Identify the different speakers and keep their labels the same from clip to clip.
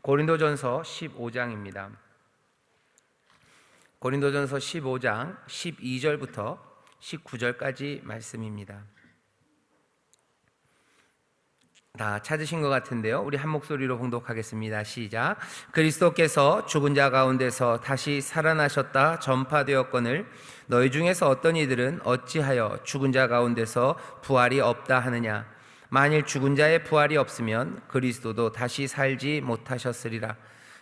Speaker 1: 고린도전서 15장입니다. 고린도전서 15장 12절부터 19절까지 말씀입니다. 다 찾으신 것 같은데요, 우리 한 목소리로 봉독하겠습니다. 시작. 그리스도께서 죽은 자 가운데서 다시 살아나셨다 전파되었거늘 너희 중에서 어떤 이들은 어찌하여 죽은 자 가운데서 부활이 없다 하느냐. 만일 죽은 자의 부활이 없으면 그리스도도 다시 살지 못하셨으리라.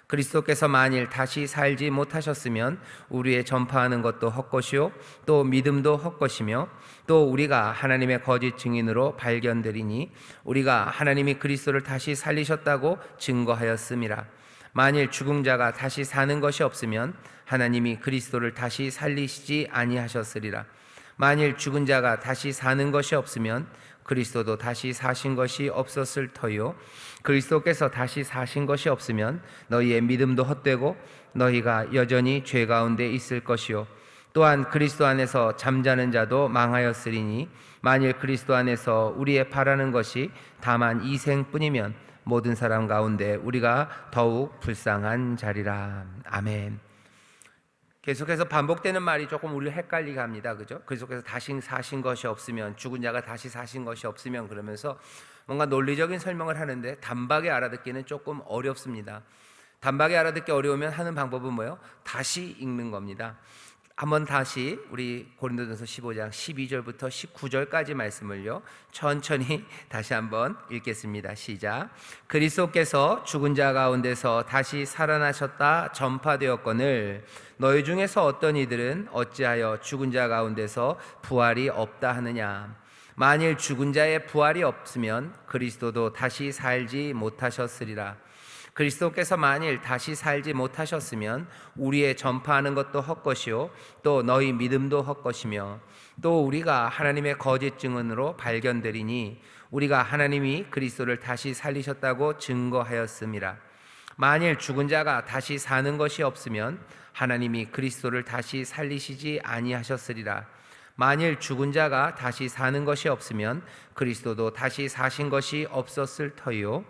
Speaker 1: 그리스도께서 만일 다시 살지 못하셨으면 우리의 전파하는 것도 헛것이요 또 믿음도 헛것이며 또 우리가 하나님의 거짓 증인으로 발견되리니 우리가 하나님이 그리스도를 다시 살리셨다고 증거하였음이라. 만일 죽은 자가 다시 사는 것이 없으면 하나님이 그리스도를 다시 살리시지 아니하셨으리라. 만일 죽은 자가 다시 사는 것이 없으면 그리스도도 다시 사신 것이 없었을 터요 그리스도께서 다시 사신 것이 없으면 너희의 믿음도 헛되고 너희가 여전히 죄 가운데 있을 것이요 또한 그리스도 안에서 잠자는 자도 망하였으리니 만일 그리스도 안에서 우리의 바라는 것이 다만 이 생뿐이면 모든 사람 가운데 우리가 더욱 불쌍한 자리라. 아멘. 계속해서 반복되는 말이 조금 우리를 헷갈리게 합니다. 그죠? 계속해서 다시 사신 것이 없으면, 죽은 자가 다시 사신 것이 없으면, 그러면서 뭔가 논리적인 설명을 하는데 단박에 알아듣기는 조금 어렵습니다. 단박에 알아듣기 어려우면 하는 방법은 뭐예요? 다시 읽는 겁니다. 한번 다시 우리 고린도전서 15장 12절부터 19절까지 말씀을요 천천히 다시 한번 읽겠습니다. 시작. 그리스도께서 죽은 자 가운데서 다시 살아나셨다 전파되었거늘 너희 중에서 어떤 이들은 어찌하여 죽은 자 가운데서 부활이 없다 하느냐. 만일 죽은 자의 부활이 없으면 그리스도도 다시 살지 못하셨으리라. 그리스도께서 만일 다시 살지 못하셨으면 우리의 전파하는 것도 헛것이요 또 너희 믿음도 헛것이며 또 우리가 하나님의 거짓 증언으로 발견되리니 우리가 하나님이 그리스도를 다시 살리셨다고 증거하였음이라. 만일 죽은 자가 다시 사는 것이 없으면 하나님이 그리스도를 다시 살리시지 아니하셨으리라. 만일 죽은 자가 다시 사는 것이 없으면 그리스도도 다시 사신 것이 없었을 터요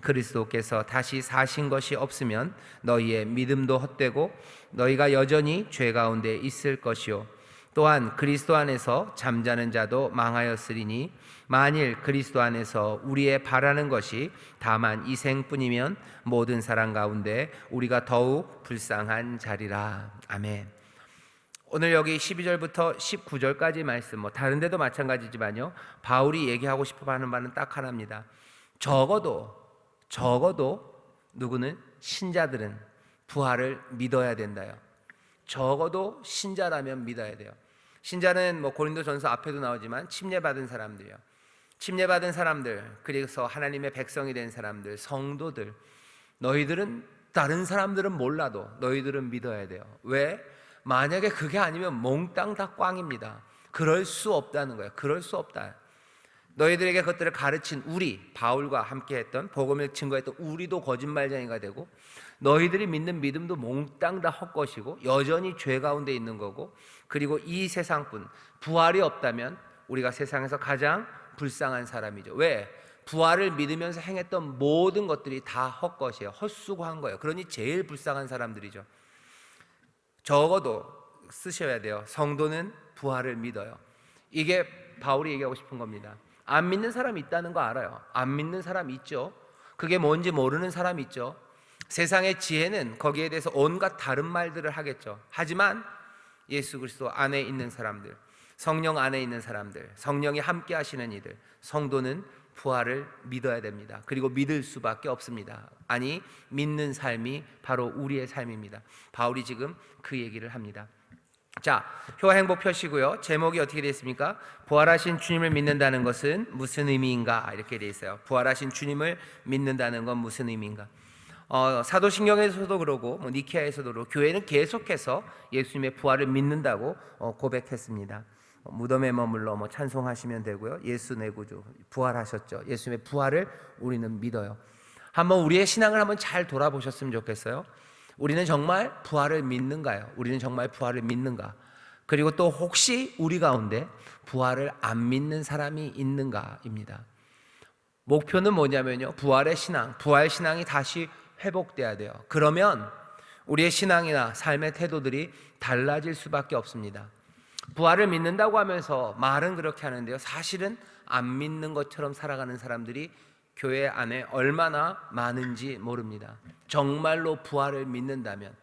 Speaker 1: 그리스도께서 다시 사신 것이 없으면 너희의 믿음도 헛되고 너희가 여전히 죄 가운데 있을 것이요 또한 그리스도 안에서 잠자는 자도 망하였으리니 만일 그리스도 안에서 우리의 바라는 것이 다만 이 생뿐이면 모든 사람 가운데 우리가 더욱 불쌍한 자리라. 아멘. 오늘 여기 12절부터 19절까지 말씀, 다른 데도 마찬가지지만요, 바울이 얘기하고 싶어 하는 바는 딱 하나입니다. 적어도 누구는 신자들은 부활을 믿어야 된다요. 적어도 신자라면 믿어야 돼요. 신자는 고린도전서 앞에도 나오지만 침례받은 사람들이요. 침례받은 사람들, 그래서 하나님의 백성이 된 사람들, 성도들. 너희들은, 다른 사람들은 몰라도 너희들은 믿어야 돼요. 왜? 만약에 그게 아니면 몽땅 다 꽝입니다. 그럴 수 없다는 거예요. 그럴 수 없다. 너희들에게 그것들을 가르친 우리, 바울과 함께 했던, 복음을 증거했던 우리도 거짓말쟁이가 되고 너희들이 믿는 믿음도 몽땅 다 헛것이고 여전히 죄 가운데 있는 거고, 그리고 이 세상뿐, 부활이 없다면 우리가 세상에서 가장 불쌍한 사람이죠. 왜? 부활을 믿으면서 행했던 모든 것들이 다 헛것이에요. 헛수고한 거예요. 그러니 제일 불쌍한 사람들이죠. 적어도 쓰셔야 돼요. 성도는 부활을 믿어요. 이게 바울이 얘기하고 싶은 겁니다. 안 믿는 사람 있다는 거 알아요. 안 믿는 사람 있죠. 그게 뭔지 모르는 사람 있죠. 세상의 지혜는 거기에 대해서 온갖 다른 말들을 하겠죠. 하지만 예수 그리스도 안에 있는 사람들, 성령 안에 있는 사람들, 성령이 함께 하시는 이들, 성도는 부활을 믿어야 됩니다. 그리고 믿을 수밖에 없습니다. 아니, 믿는 삶이 바로 우리의 삶입니다. 바울이 지금 그 얘기를 합니다. 자, 효와 행복 펴시고요. 제목이 어떻게 되어 있습니까? 부활하신 주님을 믿는다는 것은 무슨 의미인가? 이렇게 되어 있어요. 부활하신 주님을 믿는다는 건 무슨 의미인가? 사도신경에서도 그러고 니케아에서도 그러고 교회는 계속해서 예수님의 부활을 믿는다고 고백했습니다. 무덤에 머물러 찬송하시면 되고요. 예수 내 구주 부활하셨죠. 예수님의 부활을 우리는 믿어요. 한번 우리의 신앙을 한번 잘 돌아보셨으면 좋겠어요. 우리는 정말 부활을 믿는가요? 우리는 정말 부활을 믿는가? 그리고 또 혹시 우리 가운데 부활을 안 믿는 사람이 있는가입니다. 목표는 뭐냐면요, 부활의 신앙, 부활 신앙이 다시 회복돼야 돼요. 그러면 우리의 신앙이나 삶의 태도들이 달라질 수밖에 없습니다. 부활을 믿는다고 하면서 말은 그렇게 하는데요, 사실은 안 믿는 것처럼 살아가는 사람들이 교회 안에 얼마나 많은지 모릅니다. 정말로 부활을 믿는다면,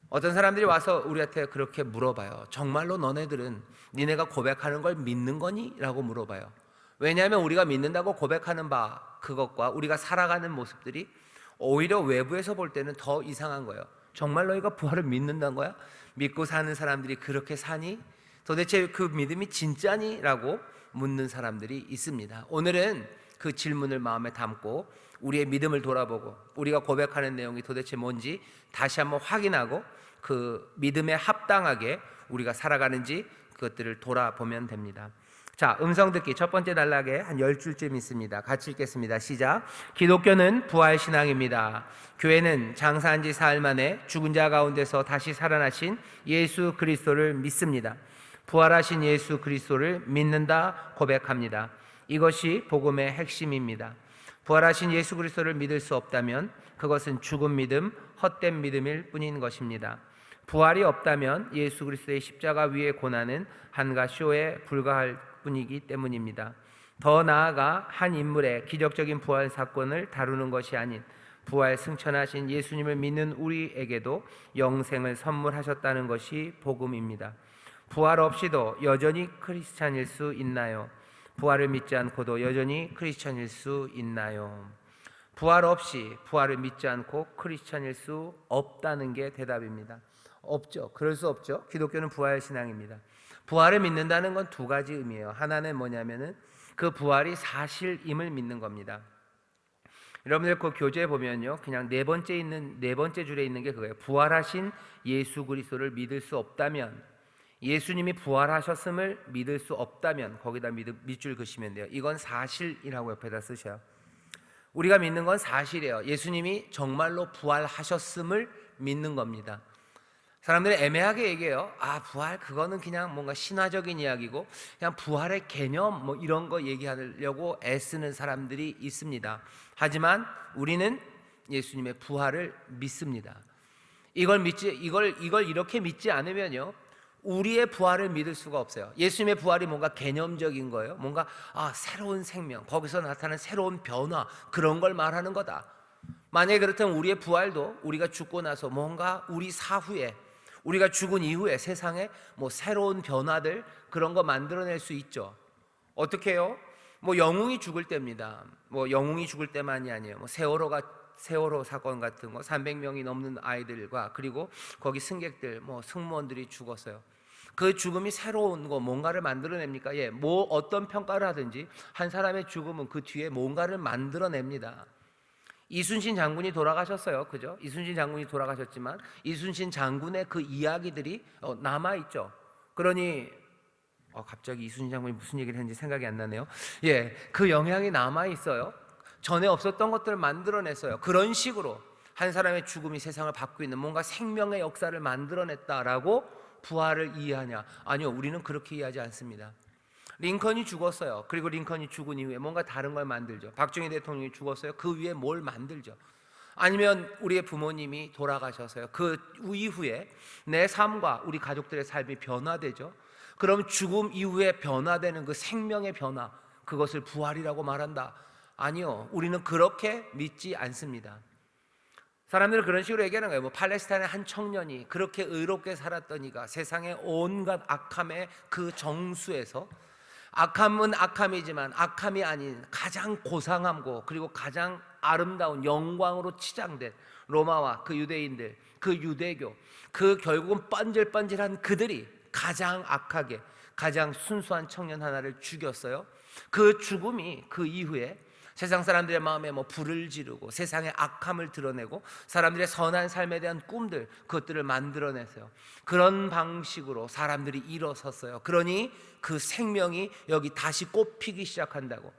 Speaker 1: 어떤 사람들이 와서 우리한테 그렇게 물어봐요. 정말로 너네들은 니네가 고백하는 걸 믿는 거니? 라고 물어봐요. 왜냐하면 우리가 믿는다고 고백하는 바 그것과 우리가 살아가는 모습들이 오히려 외부에서 볼 때는 더 이상한 거예요. 정말 너희가 부활을 믿는다는 거야? 믿고 사는 사람들이 그렇게 사니? 도대체 그 믿음이 진짜니? 라고 묻는 사람들이 있습니다. 오늘은 그 질문을 마음에 담고 우리의 믿음을 돌아보고 우리가 고백하는 내용이 도대체 뭔지 다시 한번 확인하고 그 믿음에 합당하게 우리가 살아가는지 그것들을 돌아보면 됩니다. 자, 음성 듣기 첫 번째 단락에 한 10줄쯤 있습니다. 같이 읽겠습니다. 시작. 기독교는 부활 신앙입니다. 교회는 장사한 지 사흘 만에 죽은 자 가운데서 다시 살아나신 예수 그리스도를 믿습니다. 부활하신 예수 그리스도를 믿는다 고백합니다. 이것이 복음의 핵심입니다. 부활하신 예수 그리스도를 믿을 수 없다면 그것은 죽은 믿음, 헛된 믿음일 뿐인 것입니다. 부활이 없다면 예수 그리스도의 십자가 위의 고난은 한가 쇼에 불과할 뿐이기 때문입니다. 더 나아가 한 인물의 기적적인 부활 사건을 다루는 것이 아닌 부활 승천하신 예수님을 믿는 우리에게도 영생을 선물하셨다는 것이 복음입니다. 부활 없이도 여전히 크리스찬일 수 있나요? 부활을 믿지 않고도 여전히 크리스찬일 수 있나요? 부활 없이 부활을 믿지 않고 크리스찬일 수 없다는 게 대답입니다. 없죠. 그럴 수 없죠. 기독교는 부활 신앙입니다. 부활을 믿는다는 건 두 가지 의미예요. 하나는 뭐냐면은 그 부활이 사실임을 믿는 겁니다. 여러분들 그 교재에 보면요, 그냥 네 번째 줄에 있는 게 그거예요. 부활하신 예수 그리스도를 믿을 수 없다면, 예수님이 부활하셨음을 믿을 수 없다면 거기다 밑줄 그시면 돼요. 이건 사실이라고 옆에다 쓰셔요. 우리가 믿는 건 사실이에요. 예수님이 정말로 부활하셨음을 믿는 겁니다. 사람들이 애매하게 얘기해요. 부활 그거는 그냥 뭔가 신화적인 이야기고 그냥 부활의 개념 뭐 이런 거 얘기하려고 애쓰는 사람들이 있습니다. 하지만 우리는 예수님의 부활을 믿습니다. 이걸 이렇게 믿지 않으면요, 우리의 부활을 믿을 수가 없어요. 예수님의 부활이 뭔가 개념적인 거예요. 뭔가 새로운 생명, 거기서 나타나는 새로운 변화, 그런 걸 말하는 거다. 만약에 그렇다면 우리의 부활도 우리가 죽고 나서 뭔가 우리 사후에, 우리가 죽은 이후에 세상에 뭐 새로운 변화들, 그런 거 만들어낼 수 있죠. 어떻게 해요? 뭐 영웅이 죽을 때입니다. 뭐 영웅이 죽을 때만이 아니에요. 뭐 세월호 사건 같은 거 300명이 넘는 아이들과 그리고 거기 승객들, 뭐 승무원들이 죽었어요. 그 죽음이 새로운 거 뭔가를 만들어냅니까? 뭐 어떤 평가를 하든지 한 사람의 죽음은 그 뒤에 뭔가를 만들어냅니다. 이순신 장군이 돌아가셨어요. 그죠? 이순신 장군이 돌아가셨지만 이순신 장군의 그 이야기들이 남아있죠. 그러니 갑자기 이순신 장군이 무슨 얘기를 했는지 생각이 안 나네요. 그 영향이 남아있어요. 전에 없었던 것들을 만들어냈어요. 그런 식으로 한 사람의 죽음이 세상을 바꾸고 있는 뭔가 생명의 역사를 만들어냈다라고 부활을 이해하냐? 아니요, 우리는 그렇게 이해하지 않습니다. 링컨이 죽었어요. 그리고 링컨이 죽은 이후에 뭔가 다른 걸 만들죠. 박정희 대통령이 죽었어요. 그 위에 뭘 만들죠. 아니면 우리의 부모님이 돌아가셔서요, 그 이후에 내 삶과 우리 가족들의 삶이 변화되죠. 그럼 죽음 이후에 변화되는 그 생명의 변화, 그것을 부활이라고 말한다. 아니요, 우리는 그렇게 믿지 않습니다. 사람들은 그런 식으로 얘기하는 거예요. 뭐 팔레스타인의 한 청년이 그렇게 의롭게 살았더니가 세상의 온갖 악함의 그 정수에서, 악함은 악함이지만 악함이 아닌 가장 고상함고 그리고 가장 아름다운 영광으로 치장된 로마와 그 유대인들, 그 유대교, 그 결국은 뻔질뻔질한 그들이 가장 악하게 가장 순수한 청년 하나를 죽였어요. 그 죽음이 그 이후에 세상 사람들의 마음에 불을 지르고 세상의 악함을 드러내고 사람들의 선한 삶에 대한 꿈들, 그것들을 만들어내세요. 그런 방식으로 사람들이 일어섰어요. 그러니 그 생명이 여기 다시 꽃피기 시작한다고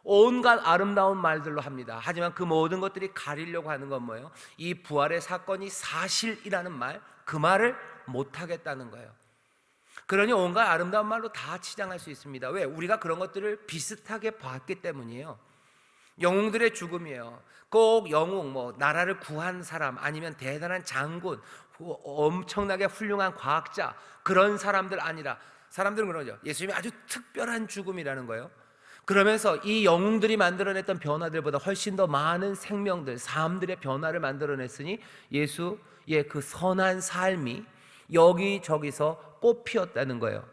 Speaker 1: 온갖 아름다운 말들로 합니다. 하지만 그 모든 것들이 가리려고 하는 건 뭐예요? 이 부활의 사건이 사실이라는 말, 그 말을 못하겠다는 거예요. 그러니 온갖 아름다운 말로 다 치장할 수 있습니다. 왜? 우리가 그런 것들을 비슷하게 봤기 때문이에요. 영웅들의 죽음이에요. 꼭 영웅, 나라를 구한 사람, 아니면 대단한 장군, 엄청나게 훌륭한 과학자, 그런 사람들 아니라, 사람들은 그러죠. 예수님이 아주 특별한 죽음이라는 거예요. 그러면서 이 영웅들이 만들어냈던 변화들보다 훨씬 더 많은 생명들, 삶들의 변화를 만들어냈으니 예수의 그 선한 삶이 여기저기서 꽃피었다는 거예요.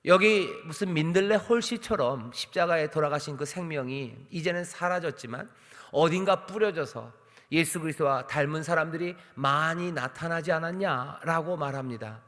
Speaker 1: 여기 무슨 민들레 홀씨처럼 십자가에 돌아가신 그 생명이 이제는 사라졌지만 어딘가 뿌려져서 예수 그리스도와 닮은 사람들이 많이 나타나지 않았냐라고 말합니다.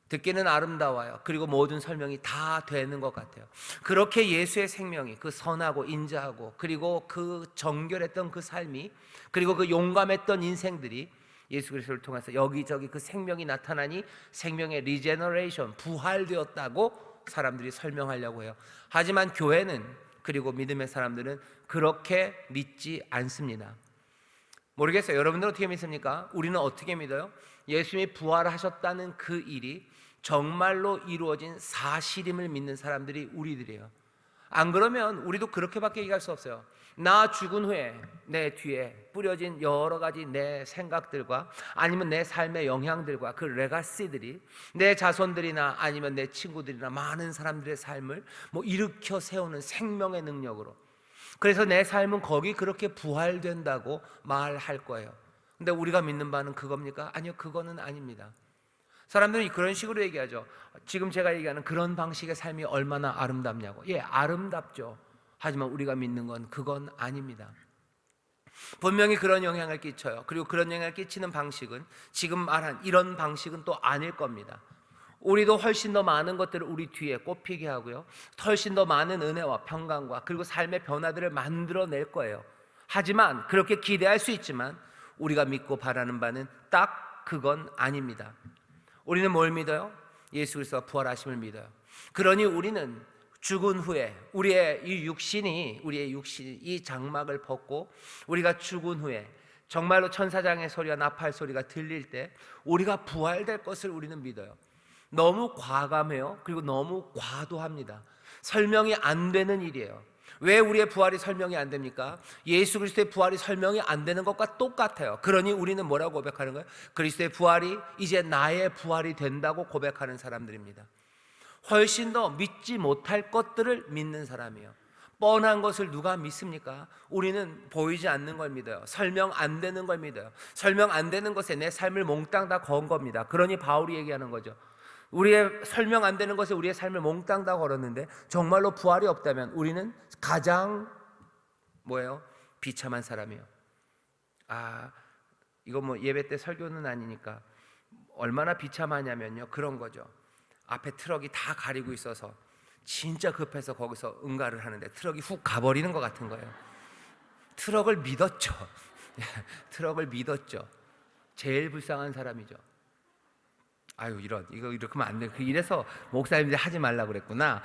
Speaker 1: 듣기는 아름다워요. 그리고 모든 설명이 다 되는 것 같아요. 그렇게 예수의 생명이, 그 선하고 인자하고 그리고 그 정결했던 그 삶이, 그리고 그 용감했던 인생들이 예수 그리스도를 통해서 여기저기 그 생명이 나타나니 생명의 리제너레이션, 부활되었다고 사람들이 설명하려고 해요. 하지만 교회는, 그리고 믿음의 사람들은 그렇게 믿지 않습니다. 모르겠어요. 여러분들 어떻게 믿습니까? 우리는 어떻게 믿어요? 예수님이 부활하셨다는 그 일이 정말로 이루어진 사실임을 믿는 사람들이 우리들이에요. 안 그러면 우리도 그렇게밖에 얘기할 수 없어요. 나 죽은 후에 내 뒤에 뿌려진 여러 가지 내 생각들과, 아니면 내 삶의 영향들과 그 레가시들이 내 자손들이나 아니면 내 친구들이나 많은 사람들의 삶을 일으켜 세우는 생명의 능력으로, 그래서 내 삶은 거기 그렇게 부활된다고 말할 거예요. 근데 우리가 믿는 바는 그겁니까? 아니요, 그거는 아닙니다. 사람들이 그런 식으로 얘기하죠. 지금 제가 얘기하는 그런 방식의 삶이 얼마나 아름답냐고. 예, 아름답죠. 하지만 우리가 믿는 건 그건 아닙니다. 분명히 그런 영향을 끼쳐요. 그리고 그런 영향을 끼치는 방식은 지금 말한 이런 방식은 또 아닐 겁니다. 우리도 훨씬 더 많은 것들을 우리 뒤에 꼽히게 하고요, 훨씬 더 많은 은혜와 평강과 그리고 삶의 변화들을 만들어낼 거예요. 하지만 그렇게 기대할 수 있지만 우리가 믿고 바라는 바는 딱 그건 아닙니다. 우리는 뭘 믿어요? 예수 그리스도가 부활하심을 믿어요. 그러니 우리는 죽은 후에 우리의 육신이 이 장막을 벗고 우리가 죽은 후에 정말로 천사장의 소리와 나팔 소리가 들릴 때 우리가 부활될 것을 우리는 믿어요. 너무 과감해요. 그리고 너무 과도합니다. 설명이 안 되는 일이에요. 왜 우리의 부활이 설명이 안 됩니까? 예수 그리스도의 부활이 설명이 안 되는 것과 똑같아요. 그러니 우리는 뭐라고 고백하는 거예요? 그리스도의 부활이 이제 나의 부활이 된다고 고백하는 사람들입니다. 훨씬 더 믿지 못할 것들을 믿는 사람이에요. 뻔한 것을 누가 믿습니까? 우리는 보이지 않는 걸 믿어요. 설명 안 되는 걸 믿어요. 설명 안 되는 것에 내 삶을 몽땅 다 건 겁니다. 그러니 바울이 얘기하는 거죠. 우리의 설명 안 되는 것에 우리의 삶을 몽땅 다 걸었는데 정말로 부활이 없다면 우리는 가장 비참한 사람이에요. 이거 예배 때 설교는 아니니까 얼마나 비참하냐면요, 그런 거죠. 앞에 트럭이 다 가리고 있어서 진짜 급해서 거기서 응가를 하는데 트럭이 훅 가버리는 것 같은 거예요. 트럭을 믿었죠. 트럭을 믿었죠. 제일 불쌍한 사람이죠. 이거 이렇게 하면 안 돼. 이래서 목사님들이 하지 말라고 그랬구나.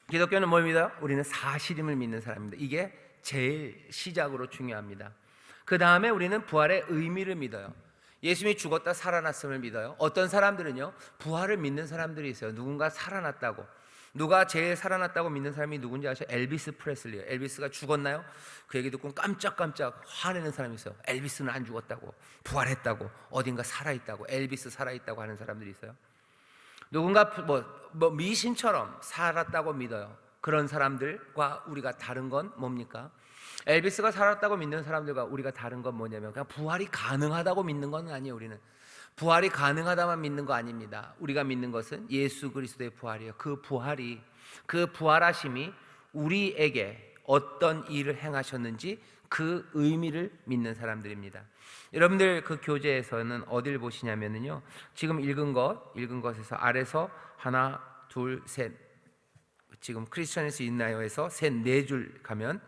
Speaker 1: 기독교는 뭘 믿어요? 우리는 사실임을 믿는 사람입니다. 이게 제일 시작으로 중요합니다. 그 다음에 우리는 부활의 의미를 믿어요. 예수님이 죽었다 살아났음을 믿어요. 어떤 사람들은요, 부활을 믿는 사람들이 있어요. 누군가 살아났다고. 누가 제일 살아났다고 믿는 사람이 누군지 아세요? 엘비스 프레슬리예요. 엘비스가 죽었나요? 그 얘기 듣고 깜짝깜짝 화내는 사람이 있어요. 엘비스는 안 죽었다고, 부활했다고, 어딘가 살아있다고, 엘비스 살아있다고 하는 사람들이 있어요. 누군가 미신처럼 살았다고 믿어요. 그런 사람들과 우리가 다른 건 뭡니까? 엘비스가 살았다고 믿는 사람들과 우리가 다른 건 뭐냐면 그냥 부활이 가능하다고 믿는 건 아니에요. 우리는 부활이 가능하다만 믿는 거 아닙니다. 우리가 믿는 것은 예수 그리스도의 부활이에요. 그 부활하심이 우리에게 어떤 일을 행하셨는지 그 의미를 믿는 사람들입니다. 여러분들 그 교재에서는 어딜 보시냐면요, 지금 읽은 것에서 아래서 하나, 둘, 셋, 지금 크리스천에서 있나요에서 셋, 네 줄 가면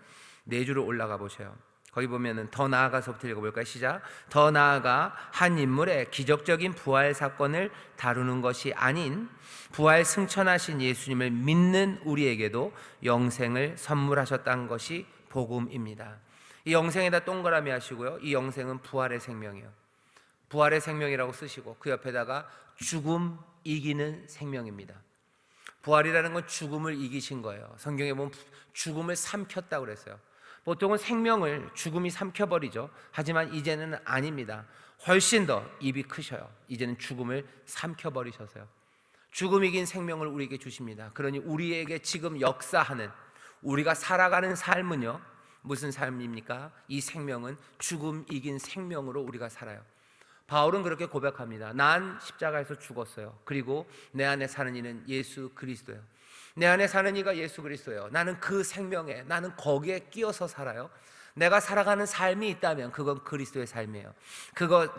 Speaker 1: 네 줄을 올라가 보셔요. 거기 보면은 더 나아가서부터 읽어볼까요? 시작. 더 나아가 한 인물의 기적적인 부활 사건을 다루는 것이 아닌 부활 승천하신 예수님을 믿는 우리에게도 영생을 선물하셨다는 것이 복음입니다. 이 영생에다 동그라미 하시고요, 이 영생은 부활의 생명이에요. 부활의 생명이라고 쓰시고 그 옆에다가 죽음 이기는 생명입니다. 부활이라는 건 죽음을 이기신 거예요. 성경에 보면 죽음을 삼켰다고 그랬어요. 보통은 생명을 죽음이 삼켜버리죠. 하지만 이제는 아닙니다. 훨씬 더 입이 크셔요. 이제는 죽음을 삼켜버리셔서요. 죽음 이긴 생명을 우리에게 주십니다. 그러니 우리에게 지금 역사하는, 우리가 살아가는 삶은요, 무슨 삶입니까? 이 생명은 죽음 이긴 생명으로 우리가 살아요. 바울은 그렇게 고백합니다. 난 십자가에서 죽었어요. 그리고 내 안에 사는 이는 예수 그리스도예요. 내 안에 사는 이가 예수 그리스도예요. 나는 그 생명에, 나는 거기에 끼어서 살아요. 내가 살아가는 삶이 있다면 그건 그리스도의 삶이에요.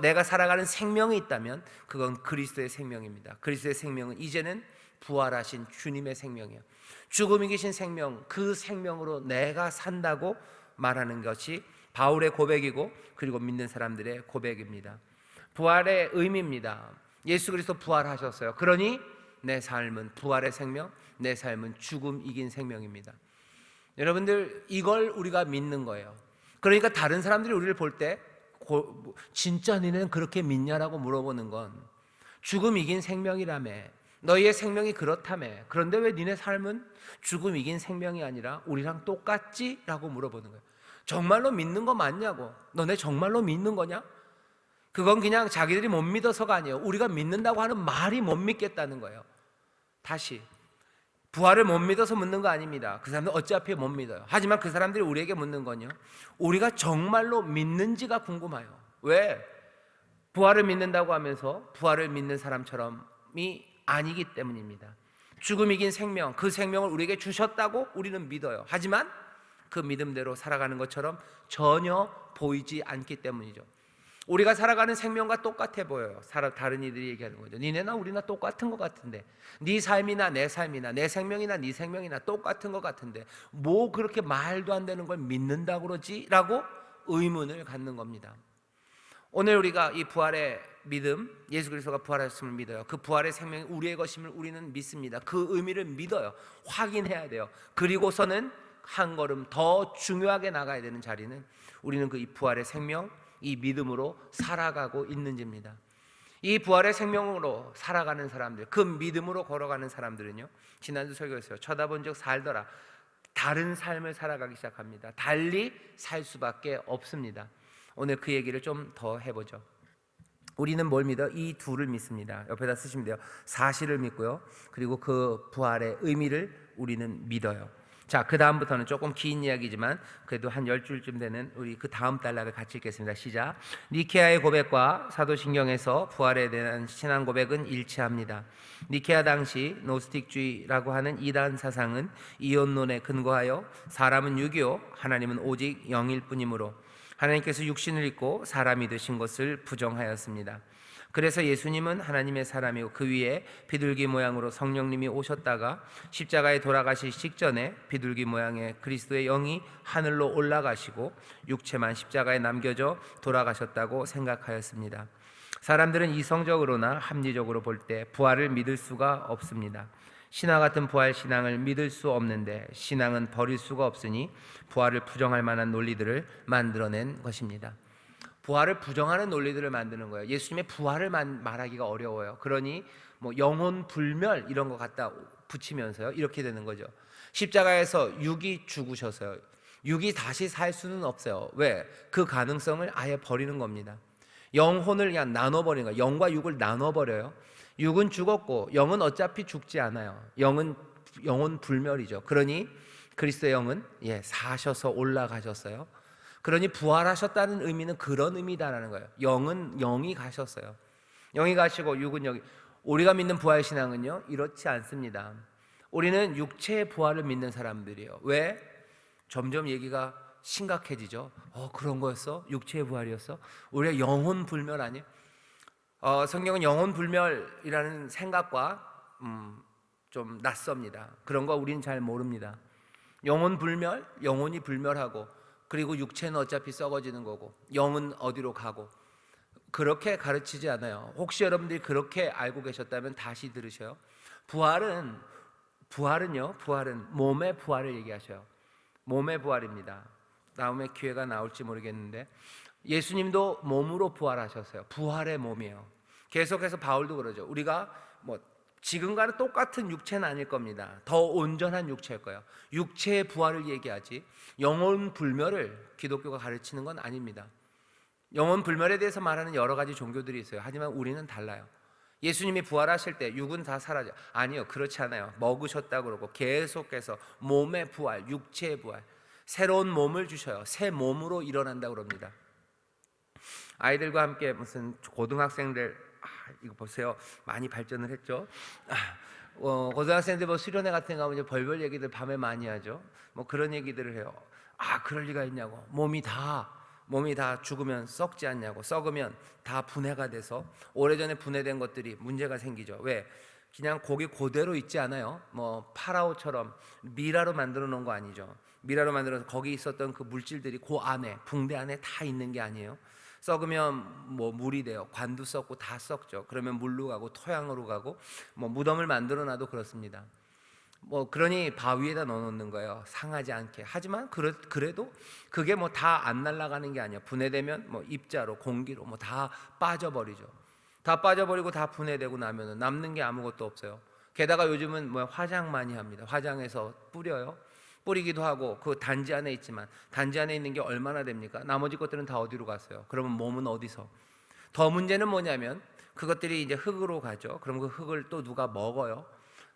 Speaker 1: 내가 살아가는 생명이 있다면 그건 그리스도의 생명입니다. 그리스도의 생명은 이제는 부활하신 주님의 생명이에요. 죽음 이기신 생명, 그 생명으로 내가 산다고 말하는 것이 바울의 고백이고, 그리고 믿는 사람들의 고백입니다. 부활의 의미입니다. 예수 그리스도 부활하셨어요. 그러니 내 삶은 부활의 생명, 내 삶은 죽음 이긴 생명입니다. 여러분들, 이걸 우리가 믿는 거예요. 그러니까 다른 사람들이 우리를 볼 때 진짜 너희는 그렇게 믿냐라고 물어보는 건, 죽음 이긴 생명이라며, 너희의 생명이 그렇다며, 그런데 왜 니네 삶은 죽음 이긴 생명이 아니라 우리랑 똑같지? 라고 물어보는 거예요. 정말로 믿는 거 맞냐고. 너네 정말로 믿는 거냐? 그건 그냥 자기들이 못 믿어서가 아니에요. 우리가 믿는다고 하는 말이 못 믿겠다는 거예요. 다시, 부활을 못 믿어서 묻는 거 아닙니다. 그 사람들 어차피 못 믿어요. 하지만 그 사람들이 우리에게 묻는 건요, 우리가 정말로 믿는지가 궁금해요. 왜? 부활을 믿는다고 하면서 부활을 믿는 사람처럼이 아니기 때문입니다. 죽음 이긴 생명, 그 생명을 우리에게 주셨다고 우리는 믿어요. 하지만 그 믿음대로 살아가는 것처럼 전혀 보이지 않기 때문이죠. 우리가 살아가는 생명과 똑같아 보여요. 다른 이들이 얘기하는 거죠. 니네나 우리나 똑같은 것 같은데, 네 삶이나 내 삶이나 내 생명이나 네 생명이나 똑같은 것 같은데 뭐 그렇게 말도 안 되는 걸 믿는다고 그러지? 라고 의문을 갖는 겁니다. 오늘 우리가 이 부활의 믿음, 예수 그리스도가 부활하셨음을 믿어요. 그 부활의 생명이 우리의 것임을 우리는 믿습니다. 그 의미를 믿어요. 확인해야 돼요. 그리고서는 한 걸음 더 중요하게 나가야 되는 자리는, 우리는 그 이 부활의 생명, 이 믿음으로 살아가고 있는지입니다. 이 부활의 생명으로 살아가는 사람들, 그 믿음으로 걸어가는 사람들은요, 지난주 설교했어요. 쳐다본 적 살더라. 다른 삶을 살아가기 시작합니다. 달리 살 수밖에 없습니다. 오늘 그 얘기를 좀 더 해보죠. 우리는 뭘 믿어? 이 둘을 믿습니다. 옆에다 쓰시면 돼요. 사실을 믿고요, 그리고 그 부활의 의미를 우리는 믿어요. 자, 그 다음부터는 조금 긴 이야기지만 그래도 한 10줄쯤 되는 우리 그 다음 단락을 같이 읽겠습니다. 시작. 니케아의 고백과 사도신경에서 부활에 대한 신앙 고백은 일치합니다. 니케아 당시 노스틱주의라고 하는 이단 사상은 이혼론에 근거하여 사람은 육이요 하나님은 오직 영일 뿐이므로 하나님께서 육신을 입고 사람이 되신 것을 부정하였습니다. 그래서 예수님은 하나님의 사람이고 그 위에 비둘기 모양으로 성령님이 오셨다가 십자가에 돌아가실 직전에 비둘기 모양의 그리스도의 영이 하늘로 올라가시고 육체만 십자가에 남겨져 돌아가셨다고 생각하였습니다. 사람들은 이성적으로나 합리적으로 볼 때 부활을 믿을 수가 없습니다. 신화 같은 부활 신앙을 믿을 수 없는데, 신앙은 버릴 수가 없으니 부활을 부정할 만한 논리들을 만들어낸 것입니다. 부활을 부정하는 논리들을 만드는 거예요. 예수님의 부활을 말하기가 어려워요. 그러니 뭐 영혼 불멸 이런 거 갖다 붙이면서요, 이렇게 되는 거죠. 십자가에서 육이 죽으셔서요, 육이 다시 살 수는 없어요. 왜? 그 가능성을 아예 버리는 겁니다. 영혼을 그냥 나눠버리는 거예요. 영과 육을 나눠버려요. 육은 죽었고 영은 어차피 죽지 않아요. 영은 영혼 불멸이죠. 그러니 그리스도의 영은 사셔서 올라가셨어요. 그러니 부활하셨다는 의미는 그런 의미다라는 거예요. 영은 영이 가셨어요. 영이 가시고 육은 여기. 우리가 믿는 부활 신앙은요, 이렇지 않습니다. 우리는 육체의 부활을 믿는 사람들이에요. 왜? 점점 얘기가 심각해지죠. 그런 거였어? 육체의 부활이었어? 우리가 영혼 불멸 아니에요? 성경은 영혼 불멸이라는 생각과 좀 낯섭니다. 그런 거 우리는 잘 모릅니다. 영혼 불멸, 영혼이 불멸하고, 그리고 육체는 어차피 썩어지는 거고 영은 어디로 가고, 그렇게 가르치지 않아요. 혹시 여러분들이 그렇게 알고 계셨다면 다시 들으셔요. 부활은요, 부활은 몸의 부활을 얘기하셔요. 몸의 부활입니다. 다음에 기회가 나올지 모르겠는데 예수님도 몸으로 부활하셨어요. 부활의 몸이에요. 계속해서 바울도 그러죠. 우리가 뭐 지금과는 똑같은 육체는 아닐 겁니다. 더 온전한 육체일 거예요. 육체의 부활을 얘기하지 영혼 불멸을 기독교가 가르치는 건 아닙니다. 영혼 불멸에 대해서 말하는 여러 가지 종교들이 있어요. 하지만 우리는 달라요. 예수님이 부활하실 때 육은 다 사라져. 아니요, 그렇지 않아요. 먹으셨다고 그러고 계속해서 몸의 부활, 육체의 부활, 새로운 몸을 주셔요. 새 몸으로 일어난다고 그럽니다. 아이들과 함께 무슨 고등학생들, 이거 보세요. 많이 발전을 했죠. 고등학생들 뭐 수련회 같은 거 하면 이제 별별 얘기들 밤에 많이 하죠. 뭐 그런 얘기들을 해요. 그럴 리가 있냐고. 몸이 다 죽으면 썩지 않냐고. 썩으면 다 분해가 돼서 오래전에 분해된 것들이 문제가 생기죠. 왜? 그냥 고기 그대로 있지 않아요. 뭐 파라오처럼 미라로 만들어 놓은 거 아니죠. 미라로 만들어서 거기 있었던 그 물질들이 그 안에, 붕대 안에 다 있는 게 아니에요. 썩으면 뭐 물이 돼요. 관도 썩고 다 썩죠. 그러면 물로 가고 토양으로 가고 뭐 무덤을 만들어 놔도 그렇습니다. 뭐 그러니 바위에다 넣어놓는 거예요. 상하지 않게. 하지만 그래도 그게 뭐 다 안 날아가는 게 아니에요. 분해되면 뭐 입자로 공기로 뭐 다 빠져버리죠. 다 빠져버리고 다 분해되고 나면 남는 게 아무것도 없어요. 게다가 요즘은 뭐 화장 많이 합니다. 화장해서 뿌려요. 뿌리기도 하고 그 단지 안에 있지만 단지 안에 있는 게 얼마나 됩니까? 나머지 것들은 다 어디로 갔어요? 그러면 몸은 어디서? 더 문제는 뭐냐면 그것들이 이제 흑으로 가죠. 그럼 그 흑을 또 누가 먹어요?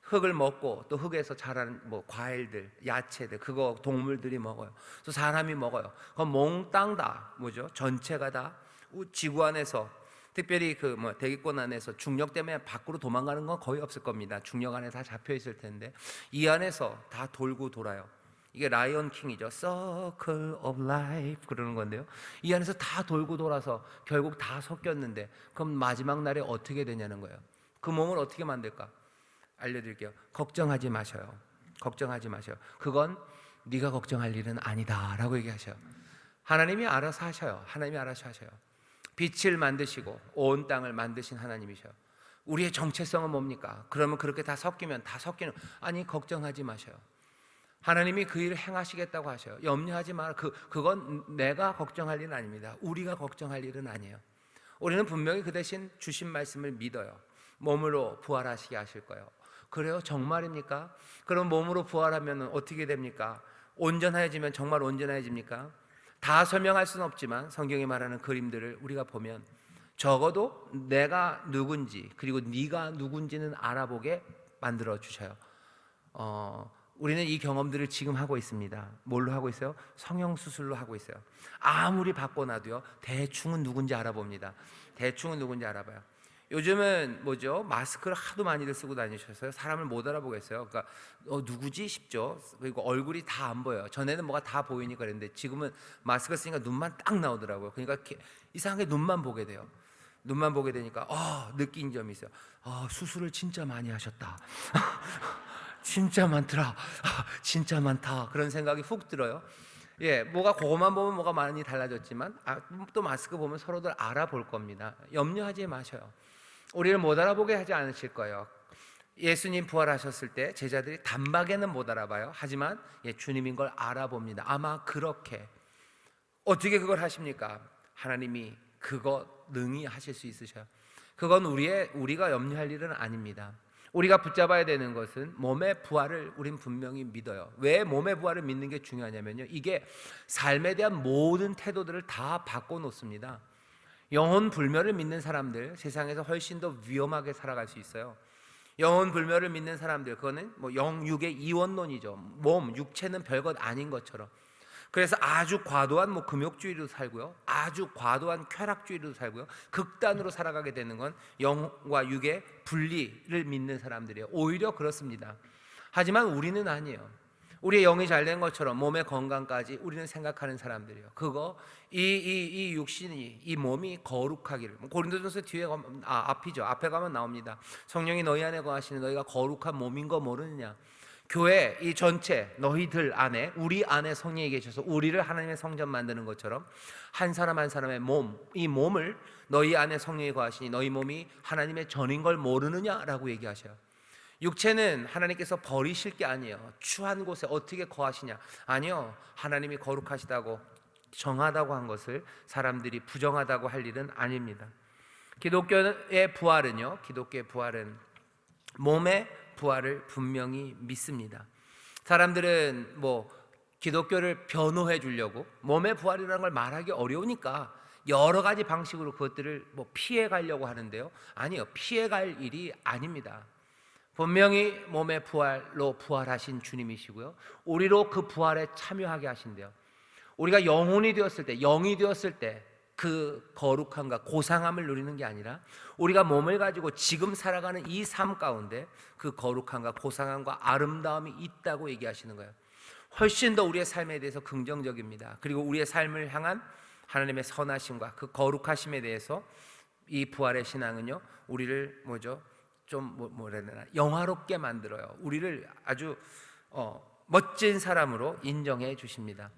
Speaker 1: 흙을 먹고 또 흙에서 자라는 뭐 과일들, 야채들, 그거 동물들이 먹어요. 또 사람이 먹어요. 그럼 몽땅 다 뭐죠? 전체가 다 지구 안에서, 특별히 그 뭐 대기권 안에서 중력 때문에 밖으로 도망가는 건 거의 없을 겁니다. 중력 안에 다 잡혀 있을 텐데 이 안에서 다 돌고 돌아요. 이게 라이언 킹이죠. Circle of Life 그러는 건데요. 이 안에서 다 돌고 돌아서 결국 다 섞였는데 그럼 마지막 날에 어떻게 되냐는 거예요. 그 몸을 어떻게 만들까? 알려드릴게요. 걱정하지 마셔요. 걱정하지 마셔요. 그건 네가 걱정할 일은 아니다 라고 얘기하셔요. 하나님이 알아서 하셔요. 하나님이 알아서 하셔요. 빛을 만드시고 온 땅을 만드신 하나님이셔요. 우리의 정체성은 뭡니까? 그러면 그렇게 다 섞이면 다 섞이는, 아니 걱정하지 마셔요. 하나님이 그 일을 행하시겠다고 하셔요. 염려하지 마라. 그건 내가 걱정할 일은 아닙니다. 우리가 걱정할 일은 아니에요. 우리는 분명히 그 대신 주신 말씀을 믿어요. 몸으로 부활하시게 하실 거예요. 그래요? 정말입니까? 그럼 몸으로 부활하면 어떻게 됩니까? 온전해지면 정말 온전해집니까? 다 설명할 수는 없지만 성경이 말하는 그림들을 우리가 보면 적어도 내가 누군지 그리고 네가 누군지는 알아보게 만들어 주셔요. 우리는 이 경험들을 지금 하고 있습니다. 뭘로 하고 있어요? 성형수술로 하고 있어요. 아무리 바꿔놔도요, 대충은 누군지 알아봅니다. 대충은 누군지 알아봐요. 요즘은 뭐죠? 마스크를 하도 많이들 쓰고 다니셔서요, 사람을 못 알아보겠어요. 그러니까 누구지 싶죠. 그리고 얼굴이 다 안 보여요. 전에는 뭐가 다 보이니까 그랬는데 지금은 마스크 쓰니까 눈만 딱 나오더라고요. 그러니까 이상하게 눈만 보게 돼요. 눈만 보게 되니까 느낀 점이 있어요. 수술을 진짜 많이 하셨다. 진짜 많더라. 진짜 많다. 그런 생각이 훅 들어요. 예, 뭐가 그것만 보면 뭐가 많이 달라졌지만 또 마스크 보면 서로들 알아볼 겁니다. 염려하지 마셔요. 우리를 못 알아보게 하지 않으실 거예요. 예수님 부활하셨을 때 제자들이 단박에는 못 알아봐요. 하지만 주님인 걸 알아봅니다. 아마 그렇게. 어떻게 그걸 하십니까? 하나님이 그거 능히 하실 수 있으셔요. 그건 우리가 염려할 일은 아닙니다. 우리가 붙잡아야 되는 것은 몸의 부활을 우린 분명히 믿어요. 왜 몸의 부활을 믿는 게 중요하냐면요, 이게 삶에 대한 모든 태도들을 다 바꿔놓습니다. 영혼 불멸을 믿는 사람들 세상에서 훨씬 더 위험하게 살아갈 수 있어요. 영혼 불멸을 믿는 사람들, 그거는 뭐 영육의 이원론이죠. 몸, 육체는 별것 아닌 것처럼. 그래서 아주 과도한 금욕주의로 살고요, 아주 과도한 쾌락주의로 살고요, 극단으로 살아가게 되는 건 영과 육의 분리를 믿는 사람들이에요. 오히려 그렇습니다. 하지만 우리는 아니에요. 우리의 영이 잘 된 것처럼 몸의 건강까지 우리는 생각하는 사람들이에요. 그거 이 육신이, 이 몸이 거룩하기를. 고린도전서 뒤에 앞이죠. 앞에 가면 나옵니다. 성령이 너희 안에 거하시는 너희가 거룩한 몸인 거 모르느냐. 교회 이 전체 너희들 안에, 우리 안에 성령이 계셔서 우리를 하나님의 성전 만드는 것처럼 한 사람 한 사람의 몸, 이 몸을 너희 안에 성령이 거하시니 너희 몸이 하나님의 전인 걸 모르느냐라고 얘기하셔요. 육체는 하나님께서 버리실 게 아니에요. 추한 곳에 어떻게 거하시냐? 아니요, 하나님이 거룩하시다고 정하다고 한 것을 사람들이 부정하다고 할 일은 아닙니다. 기독교의 부활은요, 기독교의 부활은 몸의 부활을 분명히 믿습니다. 사람들은 뭐 기독교를 변호해 주려고 몸의 부활이라는 걸 말하기 어려우니까 여러 가지 방식으로 그것들을 뭐 피해 가려고 하는데요. 아니요, 피해 갈 일이 아닙니다. 분명히 몸의 부활로 부활하신 주님이시고요, 우리로 그 부활에 참여하게 하신대요. 우리가 영혼이 되었을 때, 영이 되었을 때 그 거룩함과 고상함을 누리는 게 아니라 우리가 몸을 가지고 지금 살아가는 이 삶 가운데 그 거룩함과 고상함과 아름다움이 있다고 얘기하시는 거예요. 훨씬 더 우리의 삶에 대해서 긍정적입니다. 그리고 우리의 삶을 향한 하나님의 선하심과 그 거룩하심에 대해서 이 부활의 신앙은요, 우리를 뭐라 해야 되나, 영화롭게 만들어요. 우리를 아주 멋진 사람으로 인정해 주십니다.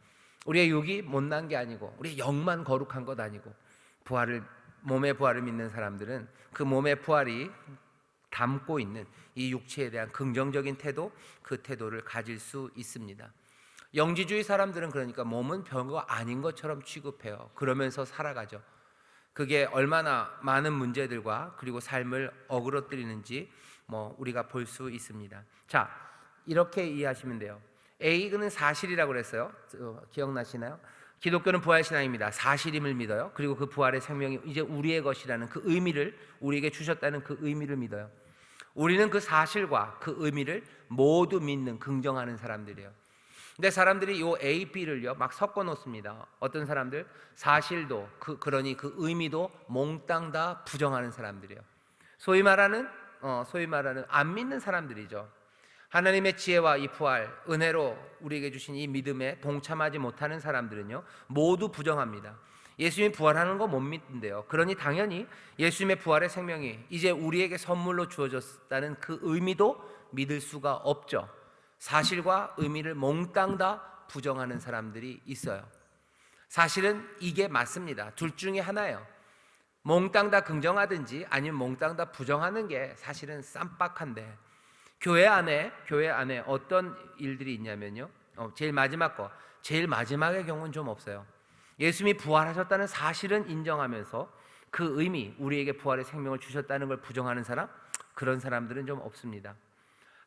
Speaker 1: 우리의 육이 못난 게 아니고 우리의 영만 거룩한 것 아니고, 몸의 부활을 믿는 사람들은 그 몸의 부활이 담고 있는 이 육체에 대한 긍정적인 태도, 그 태도를 가질 수 있습니다. 영지주의 사람들은 그러니까 몸은 별거 아닌 것처럼 취급해요. 그러면서 살아가죠. 그게 얼마나 많은 문제들과 그리고 삶을 어그러뜨리는지 우리가 볼 수 있습니다. 자, 이렇게 이해하시면 돼요. A는 사실이라고 그랬어요. 기억나시나요? 기독교는 부활신앙입니다. 사실임을 믿어요. 그리고 그 부활의 생명이 이제 우리의 것이라는 그 의미를, 우리에게 주셨다는 그 의미를 믿어요. 우리는 그 사실과 그 의미를 모두 믿는, 긍정하는 사람들이에요. 근데 사람들이 이 A, B를요 막 섞어 놓습니다. 어떤 사람들 사실도 그러니 그 의미도 몽땅 다 부정하는 사람들이에요. 소위 말하는 안 믿는 사람들이죠. 하나님의 지혜와 이 부활, 은혜로 우리에게 주신 이 믿음에 동참하지 못하는 사람들은요 모두 부정합니다. 예수님이 부활하는 거 못 믿는데요. 그러니 당연히 예수님의 부활의 생명이 이제 우리에게 선물로 주어졌다는 그 의미도 믿을 수가 없죠. 사실과 의미를 몽땅 다 부정하는 사람들이 있어요. 사실은 이게 맞습니다. 둘 중에 하나예요. 몽땅 다 긍정하든지 아니면 몽땅 다 부정하는 게 사실은 쌈박한데, 교회 안에 어떤 일들이 있냐면요, 제일 마지막의 경우는 좀 없어요. 예수님이 부활하셨다는 사실은 인정하면서 그 의미, 우리에게 부활의 생명을 주셨다는 걸 부정하는 사람, 그런 사람들은 좀 없습니다.